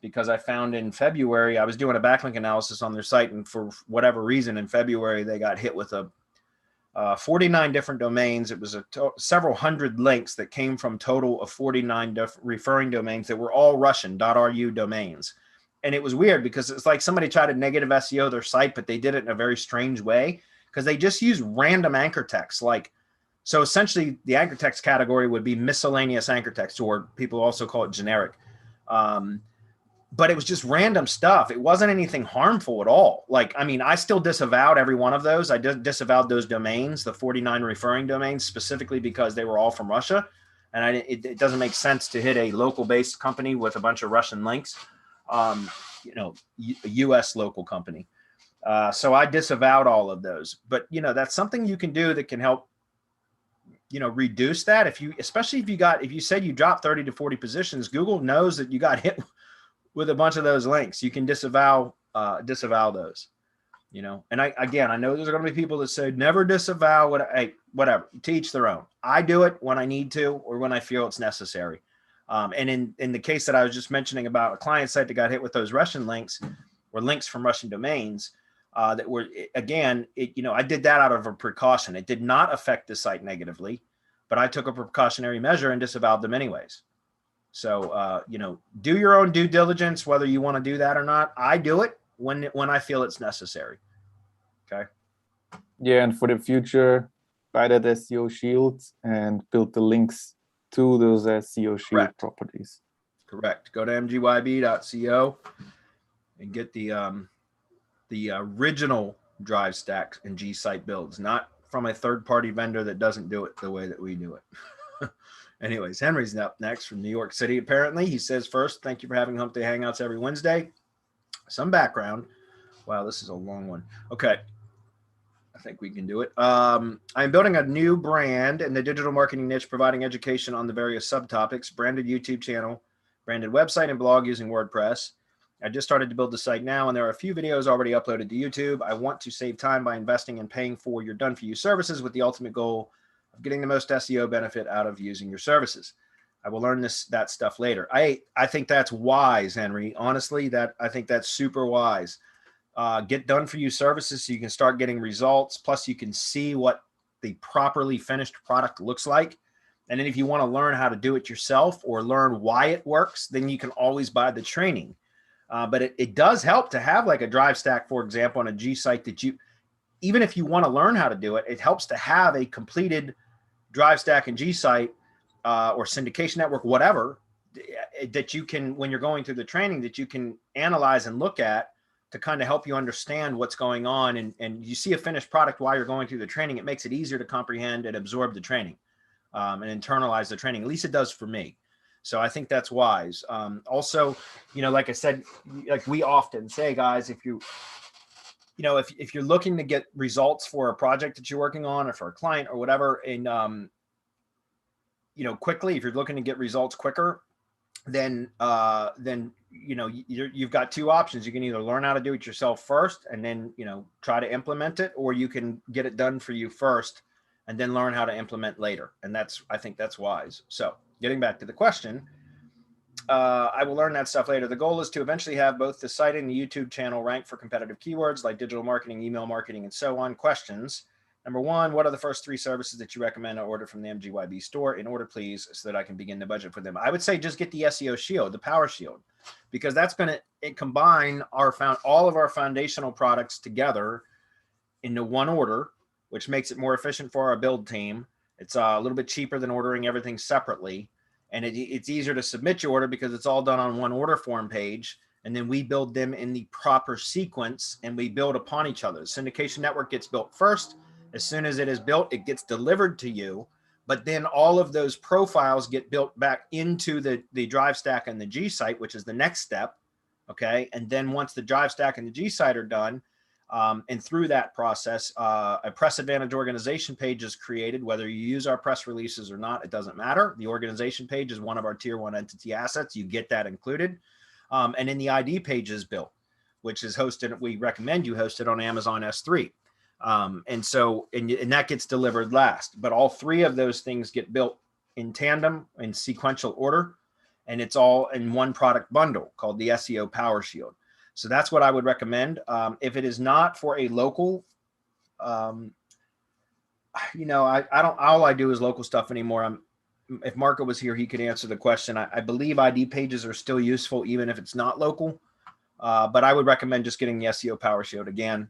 because I found in February, I was doing a backlink analysis on their site. And for whatever reason, in February, they got hit with 49 different domains. It was several hundred links that came from total of 49 referring domains that were all Russian .ru domains. And it was weird because it's like somebody tried to negative SEO their site, but they did it in a very strange way because they just used random anchor text. So essentially the anchor text category would be miscellaneous anchor text, or people also call it generic. But it was just random stuff. It wasn't anything harmful at all. I still disavowed every one of those. I disavowed those domains, the 49 referring domains, specifically because they were all from Russia. And it doesn't make sense to hit a local-based company with a bunch of Russian links, a U.S. local company. So I disavowed all of those. But, that's something you can do that can help, reduce that. Especially if you said you dropped 30 to 40 positions, Google knows that you got hit with a bunch of those links. You can disavow those, and I know there's going to be people that say never disavow. Whatever, to each their own. I do it when I need to, or when I feel it's necessary. And in the case that I was just mentioning about a client site that got hit with those Russian links, or links from Russian domains, that were, again, I did that out of a precaution. It did not affect the site negatively, but I took a precautionary measure and disavowed them anyways. So, do your own due diligence, whether you want to do that or not. I do it when I feel it's necessary. Okay. Yeah. And for the future, buy that SEO Shield and build the links to those SEO Shield properties. Correct. Go to mgyb.co and get the original drive stack and G site builds, not from a third-party vendor that doesn't do it the way that we do it. Anyways, Henry's up next from New York City, apparently. He says, first, thank you for having Hump Day Hangouts every Wednesday. Some background. Wow, this is a long one. Okay. I think we can do it. I'm building a new brand in the digital marketing niche, providing education on the various subtopics, branded YouTube channel, branded website, and blog using WordPress. I just started to build the site now, and there are a few videos already uploaded to YouTube. I want to save time by investing and paying for your done-for-you services with the ultimate goal of getting the most SEO benefit out of using your services. I will learn that stuff later. I think that's wise, Henry. Honestly, I think that's super wise. Get done for you services so you can start getting results. Plus, you can see what the properly finished product looks like. And then if you want to learn how to do it yourself or learn why it works, then you can always buy the training. But it does help to have like a drive stack, for example, on a G site that even if you want to learn how to do it, it helps to have a completed drive stack and G site or syndication network, whatever, that you can, when you're going through the training, that you can analyze and look at to kind of help you understand what's going on. And you see a finished product while you're going through the training, it makes it easier to comprehend and absorb the training and internalize the training. At least it does for me. So I think that's wise. Also, like I said, like we often say, guys, if you're looking to get results for a project that you're working on or for a client or whatever, and quickly, if you're looking to get results quicker, then you've got two options. You can either learn how to do it yourself first and then, try to implement it, or you can get it done for you first and then learn how to implement later. And I think that's wise. So getting back to the question, I will learn that stuff later. The goal is to eventually have both the site and the YouTube channel rank for competitive keywords like digital marketing, email marketing, and so on. Questions. Number one, what are the first 3 services that you recommend I order from the MGYB store? In order, please, so that I can begin the budget for them. I would say just get the SEO Shield, the Power Shield, because that's going to combine all of our foundational products together into one order, which makes it more efficient for our build team. It's a little bit cheaper than ordering everything separately. And it's easier to submit your order because it's all done on one order form page. And then we build them in the proper sequence and we build upon each other. The syndication network gets built first. As soon as it is built, it gets delivered to you. But then all of those profiles get built back into the drive stack and the G site, which is the next step. Okay. And then once the drive stack and the G site are done, and through that process, a press advantage organization page is created. Whether you use our press releases or not, it doesn't matter. The organization page is one of our tier 1 entity assets. You get that included. And then the ID page is built, which is hosted. We recommend you host it on Amazon S3. And that gets delivered last. But all 3 of those things get built in tandem in sequential order. And it's all in one product bundle called the SEO Power Shield. So that's what I would recommend. If it is not for a local, I don't, all I do is local stuff anymore. If Marco was here, he could answer the question. I believe ID pages are still useful, even if it's not local. But I would recommend just getting the SEO Power Shield again,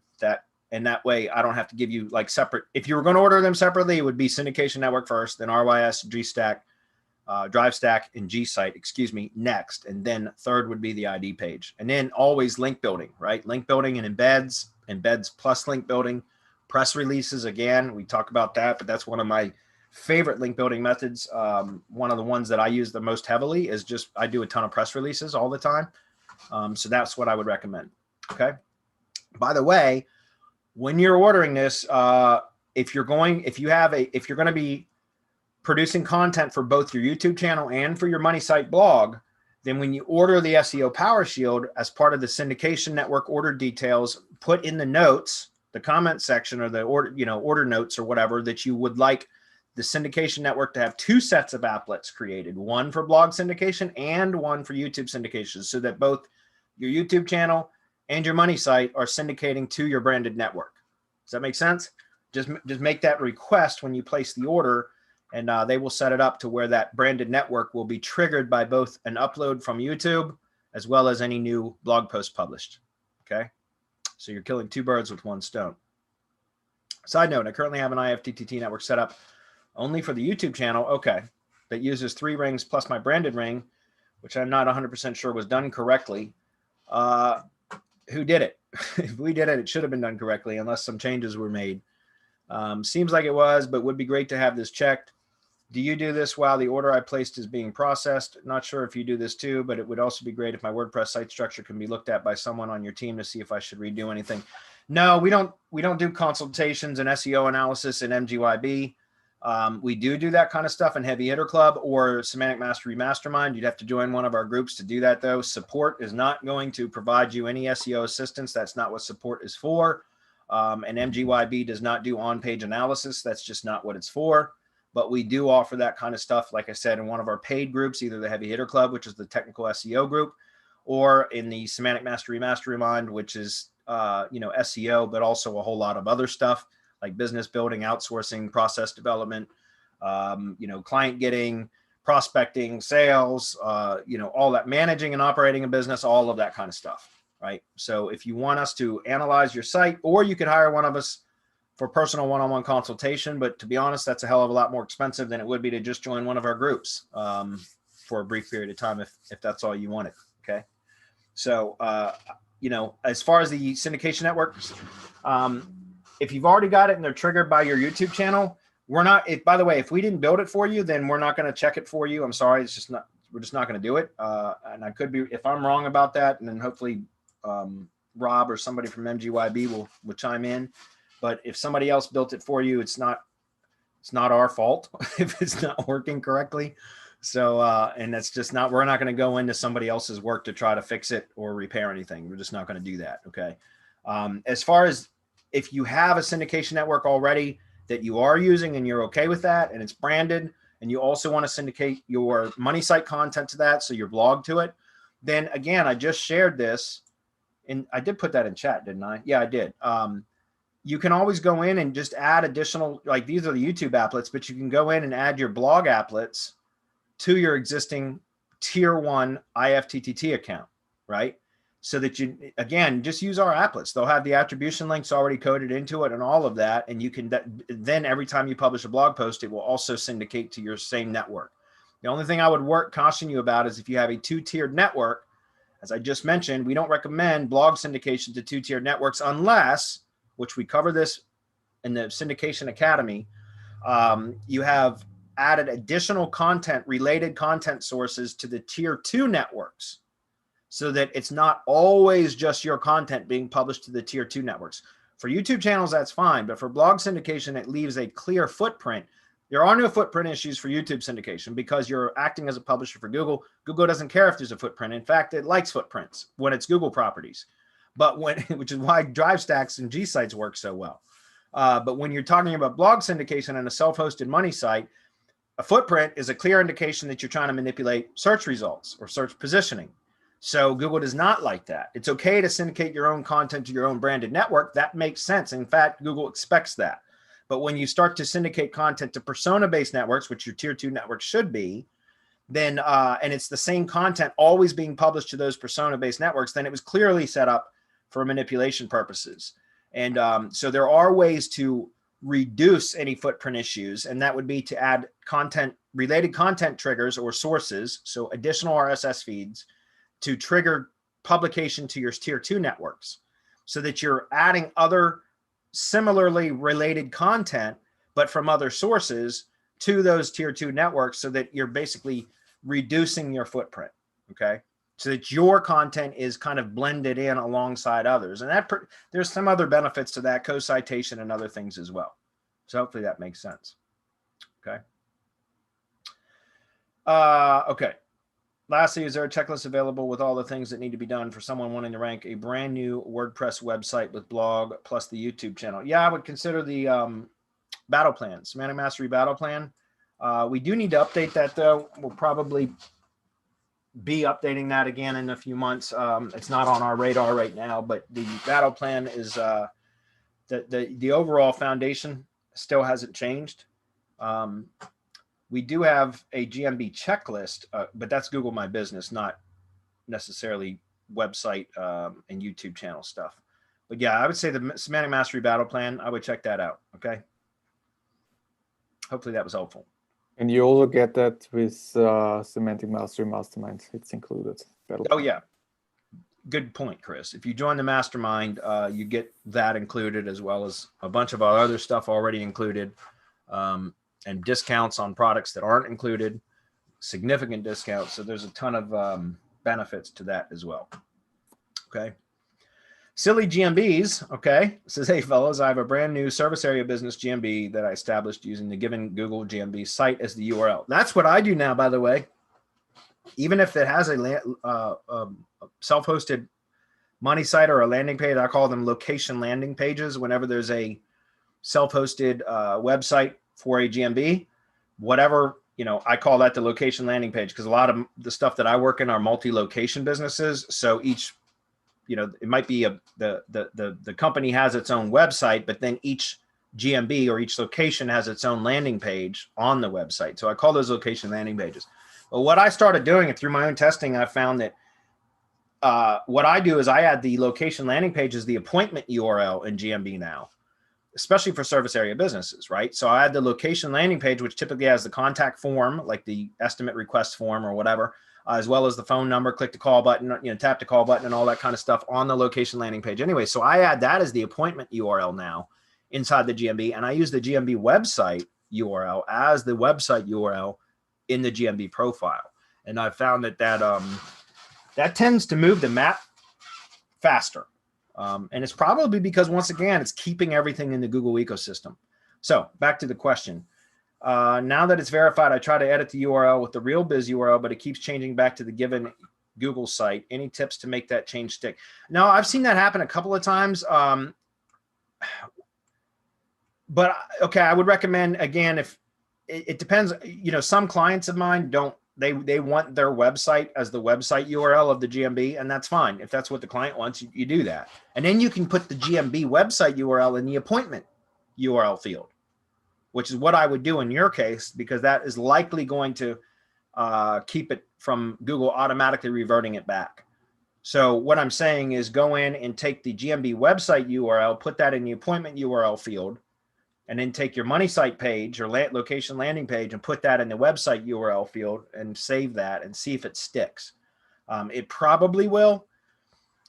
and that way I don't have to give you like separate. If you were going to order them separately, it would be syndication network first, then RYS, G stack, drive stack, and G site, next. And then third would be the ID page. And then always link building, right? Link building and embeds plus link building, press releases. Again, we talk about that, but that's one of my favorite link building methods. One of the ones that I use the most heavily is I do a ton of press releases all the time. So that's what I would recommend. Okay. By the way, when you're ordering this, if you're going to be producing content for both your YouTube channel and for your money site blog, then when you order the SEO Power Shield as part of the syndication network order details, put in the notes, the comment section or the order notes or whatever, that you would like the syndication network to have 2 sets of applets created, one for blog syndication and one for YouTube syndication, so that both your YouTube channel and your money site are syndicating to your branded network. Does that make sense? Just make that request when you place the order, and they will set it up to where that branded network will be triggered by both an upload from YouTube as well as any new blog post published. Okay. So you're killing 2 birds with 1 stone. Side note, I currently have an IFTTT network set up only for the YouTube channel. Okay. That uses 3 rings plus my branded ring, which I'm not 100% sure was done correctly. Who did it? If we did it, it should have been done correctly unless some changes were made. Seems like it was, but would be great to have this checked. Do you do this while the order I placed is being processed? Not sure if you do this too, but it would also be great if my WordPress site structure can be looked at by someone on your team to see if I should redo anything. No, we don't do consultations and SEO analysis in MGYB. We do that kind of stuff in Heavy Hitter Club or Semantic Mastery Mastermind. You'd have to join one of our groups to do that, though. Support is not going to provide you any SEO assistance. That's not what support is for. And MGYB does not do on-page analysis. That's just not what it's for. But we do offer that kind of stuff, like I said, in one of our paid groups, either the Heavy Hitter Club, which is the technical SEO group, or in the Semantic Mastery Mastermind, which is SEO, but also a whole lot of other stuff like business building, outsourcing, process development, client getting, prospecting, sales, all that, managing and operating a business, all of that kind of stuff, right? So if you want us to analyze your site, or you could hire one of us for personal one-on-one consultation, but to be honest, that's a hell of a lot more expensive than it would be to just join one of our groups for a brief period of time if that's all you wanted, okay? So, as far as the syndication networks, if you've already got it and they're triggered by your YouTube channel, by the way, if we didn't build it for you, then we're not going to check it for you. I'm sorry. We're just not going to do it. And I could be, if I'm wrong about that, and then hopefully Rob or somebody from MGYB will chime in. But if somebody else built it for you, it's not It's not our fault if it's not working correctly. So, and that's just not, we're not going to go into somebody else's work to try to fix it or repair anything. We're just not going to do that. Okay. As far as if you have a syndication network already that you are using and you're okay with that and it's branded, and you also want to syndicate your money site content to that, so your blog to it, then again, I just shared this and I did put that in chat, didn't I? Yeah, I did. You can always go in and just add additional, like these are the YouTube applets, but you can go in and add your blog applets to your existing tier 1 IFTTT account, right? So that you, again, just use our applets. They'll have the attribution links already coded into it and all of that. And you can then every time you publish a blog post, it will also syndicate to your same network. The only thing I would caution you about is if you have a 2-tiered network, as I just mentioned, we don't recommend blog syndication to 2-tiered networks unless, which we cover this in the Syndication Academy, you have added additional content, related content sources to the tier 2 networks, so that it's not always just your content being published to the tier 2 networks. For YouTube channels, that's fine, but for blog syndication, it leaves a clear footprint. There are no footprint issues for YouTube syndication because you're acting as a publisher for Google. Google doesn't care if there's a footprint. In fact, it likes footprints when it's Google properties, but which is why Drive Stacks and G sites work so well. But when you're talking about blog syndication and a self-hosted money site, a footprint is a clear indication that you're trying to manipulate search results or search positioning. So Google does not like that. It's okay to syndicate your own content to your own branded network. That makes sense. In fact, Google expects that. But when you start to syndicate content to persona-based networks, which your tier 2 networks should be, then and it's the same content always being published to those persona-based networks, then it was clearly set up for manipulation purposes. And so there are ways to reduce any footprint issues, and that would be to add related content triggers or sources, so additional RSS feeds to trigger publication to your tier 2 networks, so that you're adding other similarly related content, but from other sources to those tier 2 networks, so that you're basically reducing your footprint, okay? So that your content is kind of blended in alongside others. And that there's some other benefits to that, co-citation and other things as well. So hopefully that makes sense, okay? Okay. Lastly, is there a checklist available with all the things that need to be done for someone wanting to rank a brand new WordPress website with blog plus the YouTube channel? Yeah, I would consider the battle plan, Semantic Mastery battle plan. We do need to update that though. We'll probably be updating that again in a few months. It's not on our radar right now, but the battle plan is the overall foundation still hasn't changed. We do have a GMB checklist, but that's Google My Business, not necessarily website and YouTube channel stuff. But yeah, I would say the Semantic Mastery battle plan, I would check that out. Okay. Hopefully that was helpful. And you also get that with Semantic Mastery Mastermind. It's included. Oh yeah. Good point, Chris. If you join the mastermind, you get that included, as well as a bunch of our other stuff already included. And discounts on products that aren't included, significant discounts. So there's a ton of benefits to that as well. Okay. Silly GMBs. Okay. Says, hey fellas, I have a brand new service area business GMB that I established using the given Google GMB site as the URL. That's what I do now, by the way. Even if it has a self-hosted money site or a landing page, I call them location landing pages. Whenever there's a self-hosted website for a GMB, whatever, I call that the location landing page, because a lot of the stuff that I work in are multi-location businesses. So each, it might be the company has its own website, but then each GMB or each location has its own landing page on the website. So I call those location landing pages. But what I started doing, and through my own testing, I found that what I do is I add the location landing page as the appointment URL in GMB now, especially for service area businesses, right? So I add the location landing page, which typically has the contact form, like the estimate request form or whatever, as well as the phone number, click to call button, tap to call button and all that kind of stuff on the location landing page. Anyway, so I add that as the appointment URL now inside the GMB, and I use the GMB website URL as the website URL in the GMB profile. And I found that tends to move the map faster. And it's probably because, once again, it's keeping everything in the Google ecosystem. So back to the question. Now that it's verified, I try to edit the URL with the real biz URL, but it keeps changing back to the given Google site. Any tips to make that change stick? No, I've seen that happen a couple of times. But okay, I would recommend, again, if it depends, you know, some clients of mine don't, they want their website as the website URL of the GMB, and that's fine. If that's what the client wants, you do that. And then you can put the GMB website URL in the appointment URL field, which is what I would do in your case, because that is likely going to keep it from Google automatically reverting it back. So what I'm saying is go in and take the GMB website URL, put that in the appointment URL field, and then take your money site page or location landing page and put that in the website URL field and save that and see if it sticks. It probably will.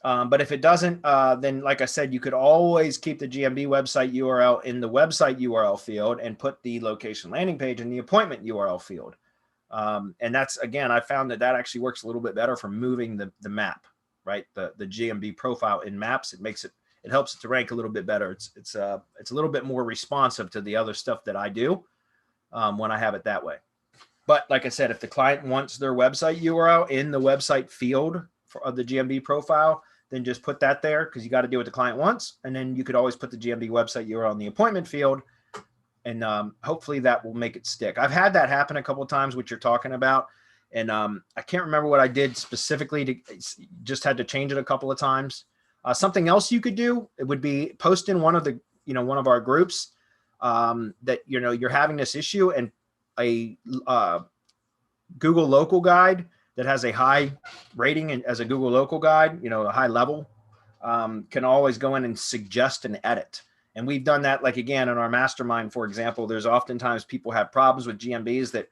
But if it doesn't, then like I said, you could always keep the GMB website URL in the website URL field and put the location landing page in the appointment URL field. And that's, again, I found that actually works a little bit better for moving the map, right? The GMB profile in maps. It helps it to rank a little bit better. It's a little bit more responsive to the other stuff that I do when I have it that way. But like I said, if the client wants their website URL in the website field of the GMB profile, then just put that there, because you got to do what the client wants. And then you could always put the GMB website URL in the appointment field, and hopefully that will make it stick. I've had that happen a couple of times, what you're talking about. And I can't remember what I did specifically just had to change it a couple of times. Something else you could do, it would be post in one of our groups that, you're having this issue, and a Google local guide that has a high rating and as a Google local guide, a high level, can always go in and suggest an edit. And we've done that, like, again, in our mastermind, for example. There's oftentimes people have problems with GMBs that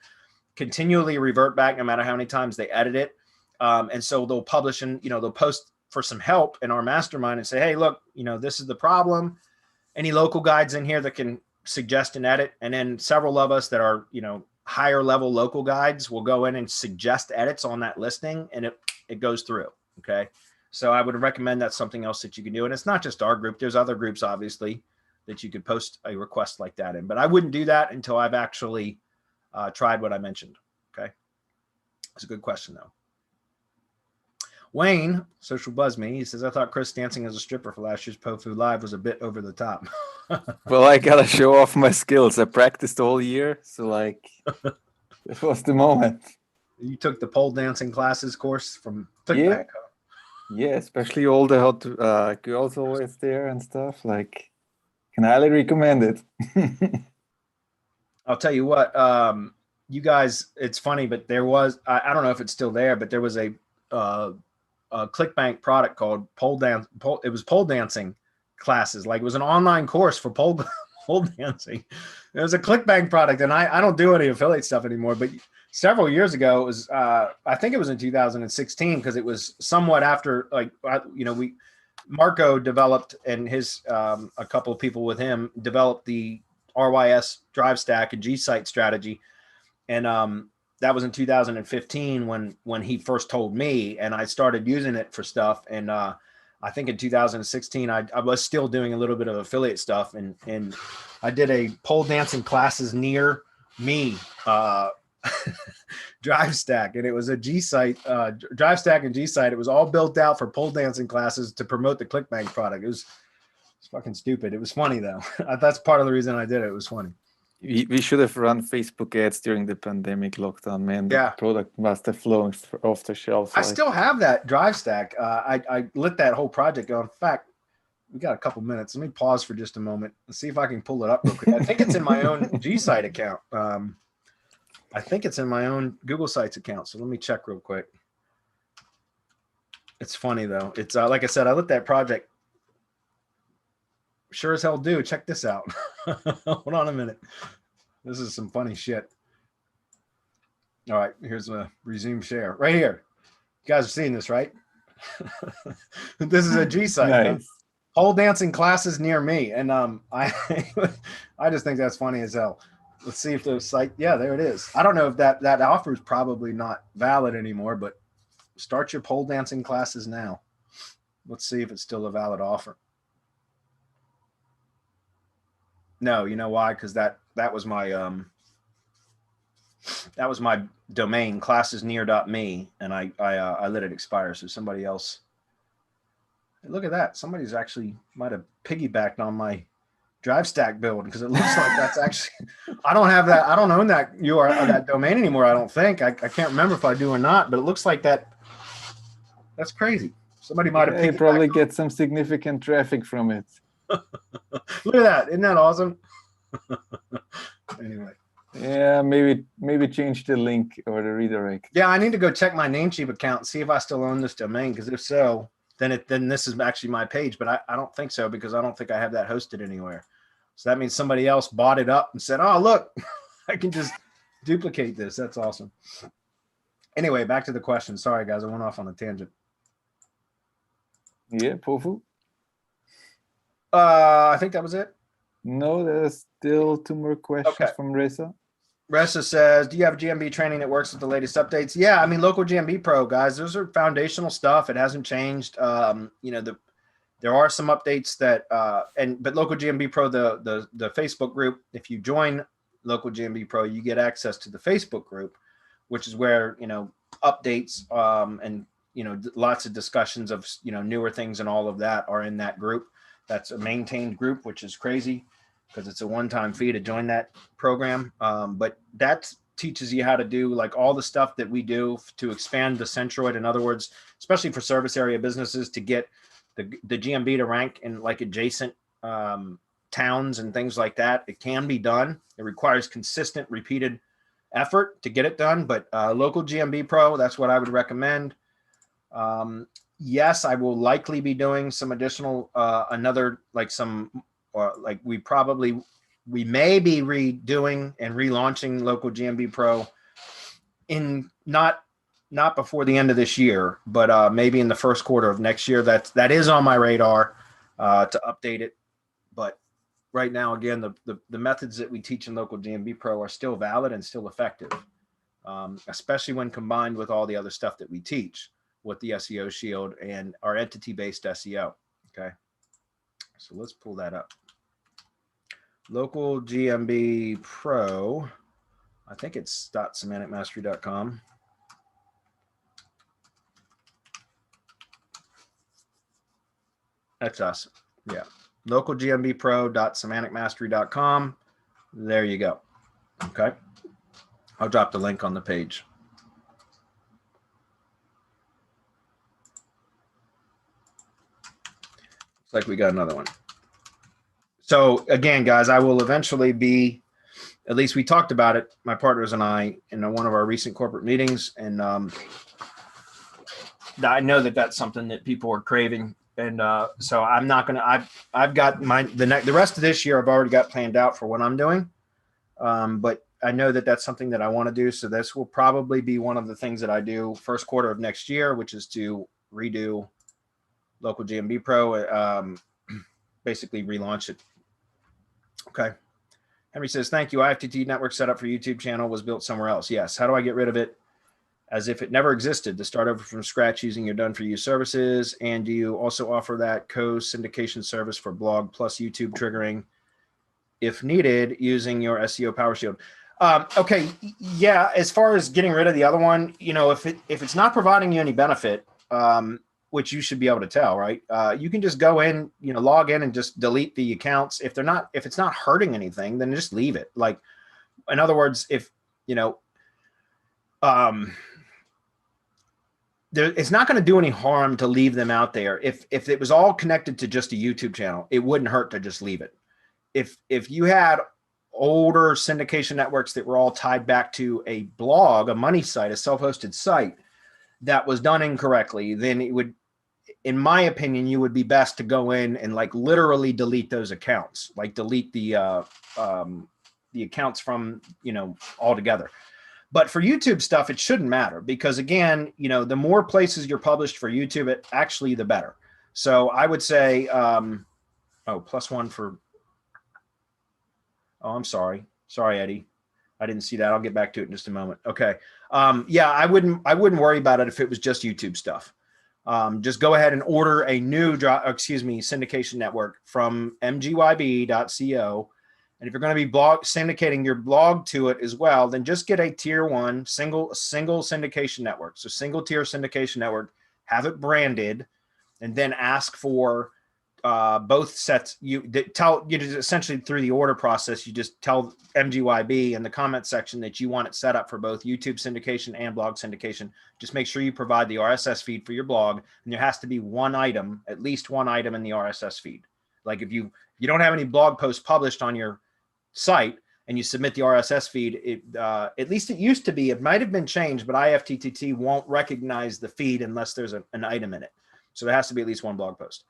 continually revert back no matter how many times they edit it. And so they'll publish and, they'll post for some help in our mastermind and say, hey, look, this is the problem. Any local guides in here that can suggest an edit? And then several of us that are, higher level local guides will go in and suggest edits on that listing, and it goes through. Okay. So I would recommend that's something else that you can do. And it's not just our group. There's other groups, obviously, that you could post a request like that in, but I wouldn't do that until I've actually tried what I mentioned. Okay. It's a good question though. Wayne, Social Buzz Me, he says, I thought Chris dancing as a stripper for last year's POFU Live was a bit over the top. Well, I gotta show off my skills. I practiced all year, so this was the moment. You took the pole dancing classes course from Clickbank. Yeah, especially all the hot girls always there and stuff. Can highly recommend it. I'll tell you what, you guys, it's funny, but there was, I don't know if it's still there, but there was a ClickBank product called it was pole dancing classes. It was an online course for pole dancing. It was a ClickBank product, and I don't do any affiliate stuff anymore, but several years ago, it was, I think it was in 2016, because it was somewhat after, Marco developed, and his, a couple of people with him developed the RYS drive stack and G site strategy. And, that was in 2015 when he first told me, and I started using it for stuff. And I think in 2016, I was still doing a little bit of affiliate stuff, and I did a pole dancing classes near me drive stack, and it was a G site, drive stack and G site. It was all built out for pole dancing classes to promote the ClickBank product. It's fucking stupid. It was funny though. That's part of the reason I did it. It was funny. We should have run Facebook ads during the pandemic lockdown, man. Yeah. The product must have flown off the shelf. I still have that drive stack. I let that whole project go. In fact, we got a couple minutes. Let me pause for just a moment and see if I can pull it up real quick. I think it's in my own G site account. I think it's in my own Google Sites account. So let me check real quick. It's funny though. It's like I said, I let that project sure as hell do. Check this out. Hold on a minute. This is some funny shit. All right, here's a resume share right here. You guys have seen this, right? This is a G site. Nice. Pole dancing classes near me, and I just think that's funny as hell. Let's see if the site. Yeah, there it is. I don't know if that offer is probably not valid anymore, but start your pole dancing classes now. Let's see if it's still a valid offer. No, you know why? Because that was my That was my domain, classesnear.me, and I let it expire. So somebody else, look at that. Somebody's actually might have piggybacked on my drive stack build, because it looks like that's actually, I don't have that. I don't own that URL, that domain anymore. I don't think. I can't remember if I do or not, but it looks like that. That's crazy. Somebody might have. You probably get some significant traffic from it. Look at that. Isn't that awesome? Anyway. Yeah, maybe change the link or the redirect. Yeah, I need to go check my Namecheap account and see if I still own this domain, because if so, then this is actually my page, but I don't think so, because I don't think I have that hosted anywhere. So that means somebody else bought it up and said, oh, look, I can just duplicate this. That's awesome. Anyway, back to the question. Sorry, guys, I went off on a tangent. Yeah, Pofu? I think that was it. No, there's still 2 more questions from Reza. Reza says, do you have GMB training that works with the latest updates? Yeah, I mean, local GMB Pro, guys, those are foundational stuff. It hasn't changed. You know, there are some updates that, but local GMB Pro, the Facebook group, if you join local GMB Pro, you get access to the Facebook group, which is where, you know, updates and, you know, lots of discussions of, you know, newer things and all of that are in that group. That's a maintained group, which is crazy, because it's a one-time fee to join that program. But that teaches you how to do like all the stuff that we do to expand the centroid. In other words, especially for service area businesses, to get the GMB to rank in like adjacent towns and things like that. It can be done. It requires consistent, repeated effort to get it done. But local GMB Pro, that's what I would recommend. Yes, I will likely be doing some additional, we may be redoing and relaunching local GMB Pro in not before the end of this year, but maybe in the first quarter of next year. That is on my radar to update it. But right now, again, the methods that we teach in local GMB Pro are still valid and still effective, especially when combined with all the other stuff that we teach with the SEO Shield and our entity-based SEO. Okay, so let's pull that up. Local GMB Pro, I think it's .semanticmastery.com. That's us. Yeah, localgmbpro.semanticmastery.com. There you go. Okay, I'll drop the link on the page. Like we got another one. So again, guys, I will eventually be, at least we talked about it, my partners and I, in one of our recent corporate meetings, and I know that that's something that people are craving, and so I'm not gonna. I've got the rest of this year I've already got planned out for what I'm doing, but I know that that's something that I want to do. So this will probably be one of the things that I do first quarter of next year, which is to redo local GMB Pro, basically relaunch it. Okay. Henry says, thank you. IFTTT Network setup for YouTube channel was built somewhere else. Yes. How do I get rid of it as if it never existed, to start over from scratch using your done-for-you services? And do you also offer that co-syndication service for blog plus YouTube triggering if needed using your SEO Power Shield? Okay. Yeah. As far as getting rid of the other one, you know, if it's not providing you any benefit, which you should be able to tell, right? You can just go in, you know, log in and just delete the accounts. If it's not hurting anything, then just leave it. Like, in other words, if, you know, it's not going to do any harm to leave them out there. If it was all connected to just a YouTube channel, it wouldn't hurt to just leave it. If you had older syndication networks that were all tied back to a blog, a money site, a self-hosted site that was done incorrectly, then it would, in my opinion, you would be best to go in and like literally delete those accounts, like delete the accounts from, you know, altogether. But for YouTube stuff, it shouldn't matter, because again, you know, the more places you're published for YouTube, it actually the better. So I would say, oh, +1 for, oh, I'm sorry, Eddie, I didn't see that. I'll get back to it in just a moment. Okay, yeah, I wouldn't worry about it if it was just YouTube stuff. Just go ahead and order a new syndication network from MGYB.co, And if you're going to be syndicating your blog to it as well, then just get a tier 1 single syndication network. So single tier syndication network, have it branded, and then ask for both sets. Essentially through the order process, you just tell MGYB in the comment section that you want it set up for both YouTube syndication and blog syndication. Just make sure you provide the RSS feed for your blog, and there has to be one item, at least one item in the RSS feed. Like if you don't have any blog posts published on your site and you submit the RSS feed, at least it used to be, it might have been changed, but IFTTT won't recognize the feed unless there's an item in it. So there has to be at least one blog post.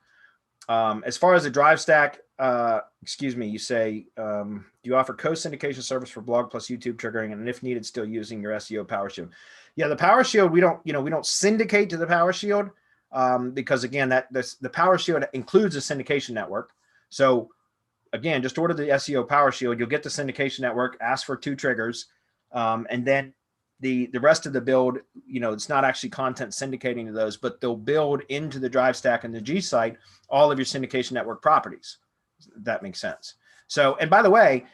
As far as the drive stack, you say, do you offer co-syndication service for blog plus YouTube triggering, and if needed, still using your SEO Power Shield? Yeah, the Power Shield, we don't syndicate to the Power Shield because again, the Power Shield includes a syndication network. So again, just order the SEO Power Shield. You'll get the syndication network, ask for 2 triggers, and then the rest of the build, it's not actually content syndicating to those, but they'll build into the drive stack and the G site all of your syndication network properties. That makes sense. So, and by the way,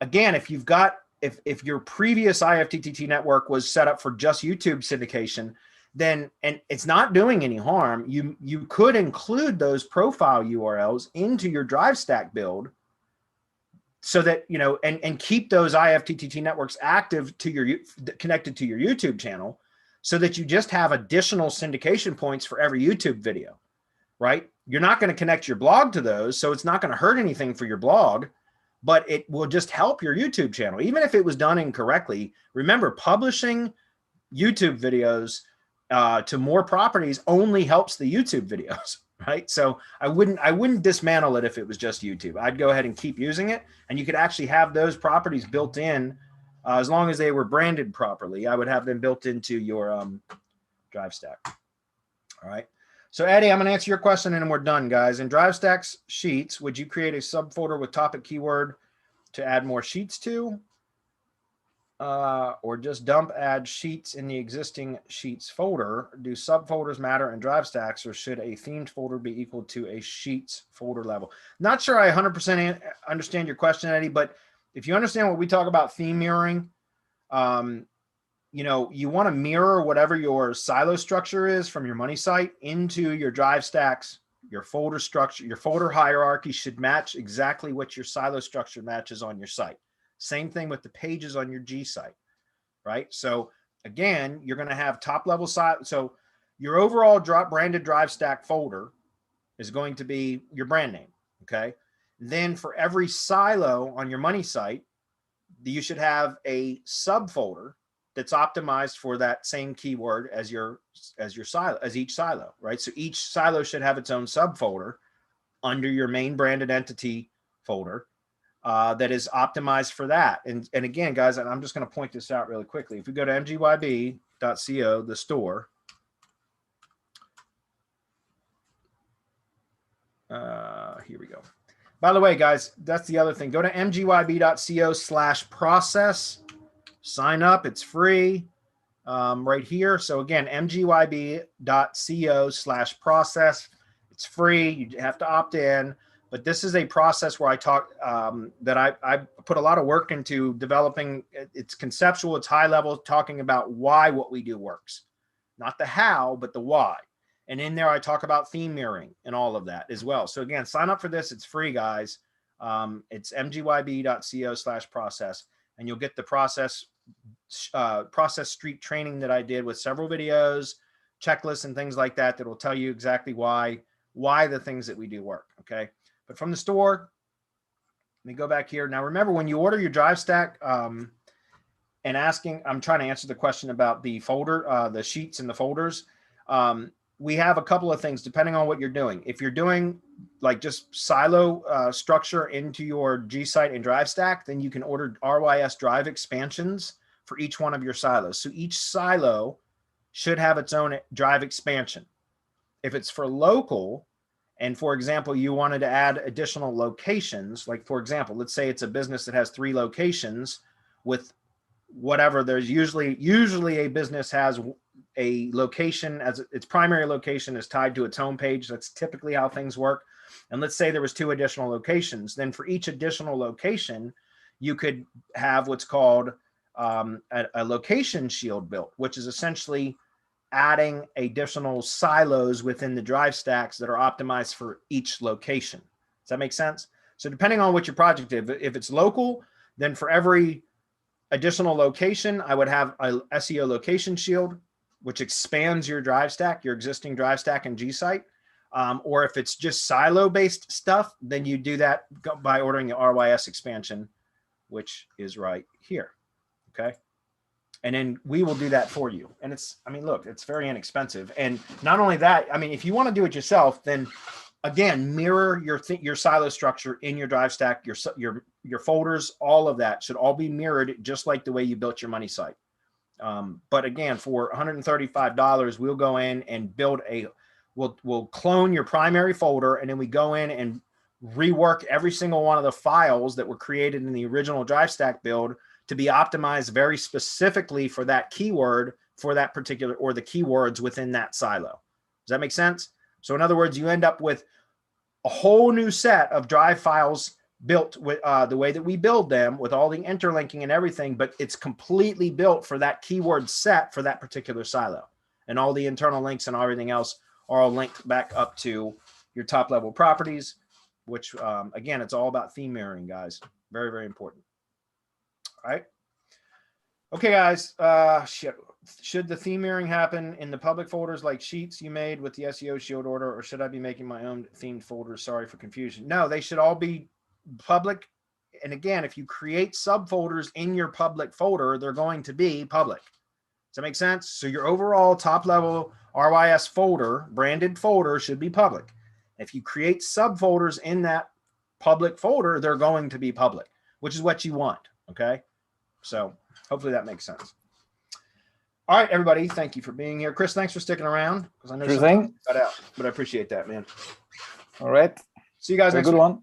again, if your previous IFTTT network was set up for just YouTube syndication, then, and it's not doing any harm, you could include those profile URLs into your drive stack build so that, and keep those IFTTT networks active connected to your YouTube channel so that you just have additional syndication points for every YouTube video, right? You're not going to connect your blog to those, so it's not going to hurt anything for your blog, but it will just help your YouTube channel. Even if it was done incorrectly, remember, publishing YouTube videos to more properties only helps the YouTube videos, right? So I wouldn't dismantle it if it was just YouTube. I'd go ahead and keep using it, and you could actually have those properties built in as long as they were branded properly. I would have them built into your drive stack. All right. So Eddie, I'm going to answer your question and then we're done, guys. In drive stacks sheets, would you create a subfolder with topic keyword to add more sheets to? Or just add sheets in the existing sheets folder? Do subfolders matter in drive stacks, or should a themed folder be equal to a sheets folder level? Not sure I 100% understand your question, Eddie, but if you understand what we talk about theme mirroring, you want to mirror whatever your silo structure is from your money site into your drive stacks. Your folder structure, your folder hierarchy should match exactly what your silo structure matches on your site. Same thing with the pages on your G site, right? So again, you're going to have top level site. So your overall branded drive stack folder is going to be your brand name. Okay. Then for every silo on your money site, you should have a subfolder that's optimized for that same keyword as each silo, right? So each silo should have its own subfolder under your main branded entity folder that is optimized for that. And again, guys, and I'm just going to point this out really quickly. If we go to MGYB.co, the store, here we go. By the way, guys, that's the other thing. Go to mgyb.co/process. Sign up. It's free right here. So again, mgyb.co/process. It's free. You have to opt in. But this is a process where I talk that I put a lot of work into developing. It's conceptual. It's high level, talking about why what we do works. Not the how, but the why. And in there, I talk about theme mirroring and all of that as well. So again, sign up for this. It's free, guys. It's mgyb.co/process. And you'll get the process street training that I did with several videos, checklists, and things like that will tell you exactly why the things that we do work. Okay. But from the store, let me go back here. Now, remember, when you order your drive stack and I'm trying to answer the question about the folder, the sheets and the folders. We have a couple of things depending on what you're doing. If you're doing like just silo structure into your G site and drive stack, then you can order RYS drive expansions for each one of your silos. So each silo should have its own drive expansion. If it's for local, and for example, you wanted to add additional locations, like for example, let's say it's a business that has 3 locations with whatever, there's usually a business has a location as its primary location is tied to its homepage. That's typically how things work. And let's say there was 2 additional locations. Then for each additional location, you could have what's called a location shield built, which is essentially adding additional silos within the drive stacks that are optimized for each location. Does that make sense? So depending on what your project is, if it's local, then for every additional location, I would have a SEO location shield, which expands your drive stack, your existing drive stack and G site. Or if it's just silo based stuff, then you do that by ordering the RYS expansion, which is right here. Okay. And then we will do that for you. And it's, I mean, look, it's very inexpensive. And not only that, I mean, if you want to do it yourself, then again, mirror your silo structure in your drive stack, your folders, all of that should all be mirrored just like the way you built your money site. But again, for $135, we'll go in and build we'll clone your primary folder, and then we go in and rework every single one of the files that were created in the original drive stack build to be optimized very specifically for that keyword, for that particular, or the keywords within that silo. Does that make sense? So in other words, you end up with a whole new set of drive files built with the way that we build them, with all the interlinking and everything, but it's completely built for that keyword set for that particular silo. And all the internal links and everything else are all linked back up to your top level properties, which again, it's all about theme mirroring, guys. Very, very important. All right. Okay, guys. Should the theme mirroring happen in the public folders like sheets you made with the SEO Shield order, or should I be making my own themed folders? Sorry for confusion. No, they should all be public. And again, if you create subfolders in your public folder, they're going to be public. Does that make sense? So your overall top level RYS folder, branded folder, should be public. If you create subfolders in that public folder, they're going to be public, which is what you want. Okay. So hopefully that makes sense. All right, everybody. Thank you for being here. Chris, thanks for sticking around, because I know something got out, but I appreciate that, man. All right. See you guys next week. Good one.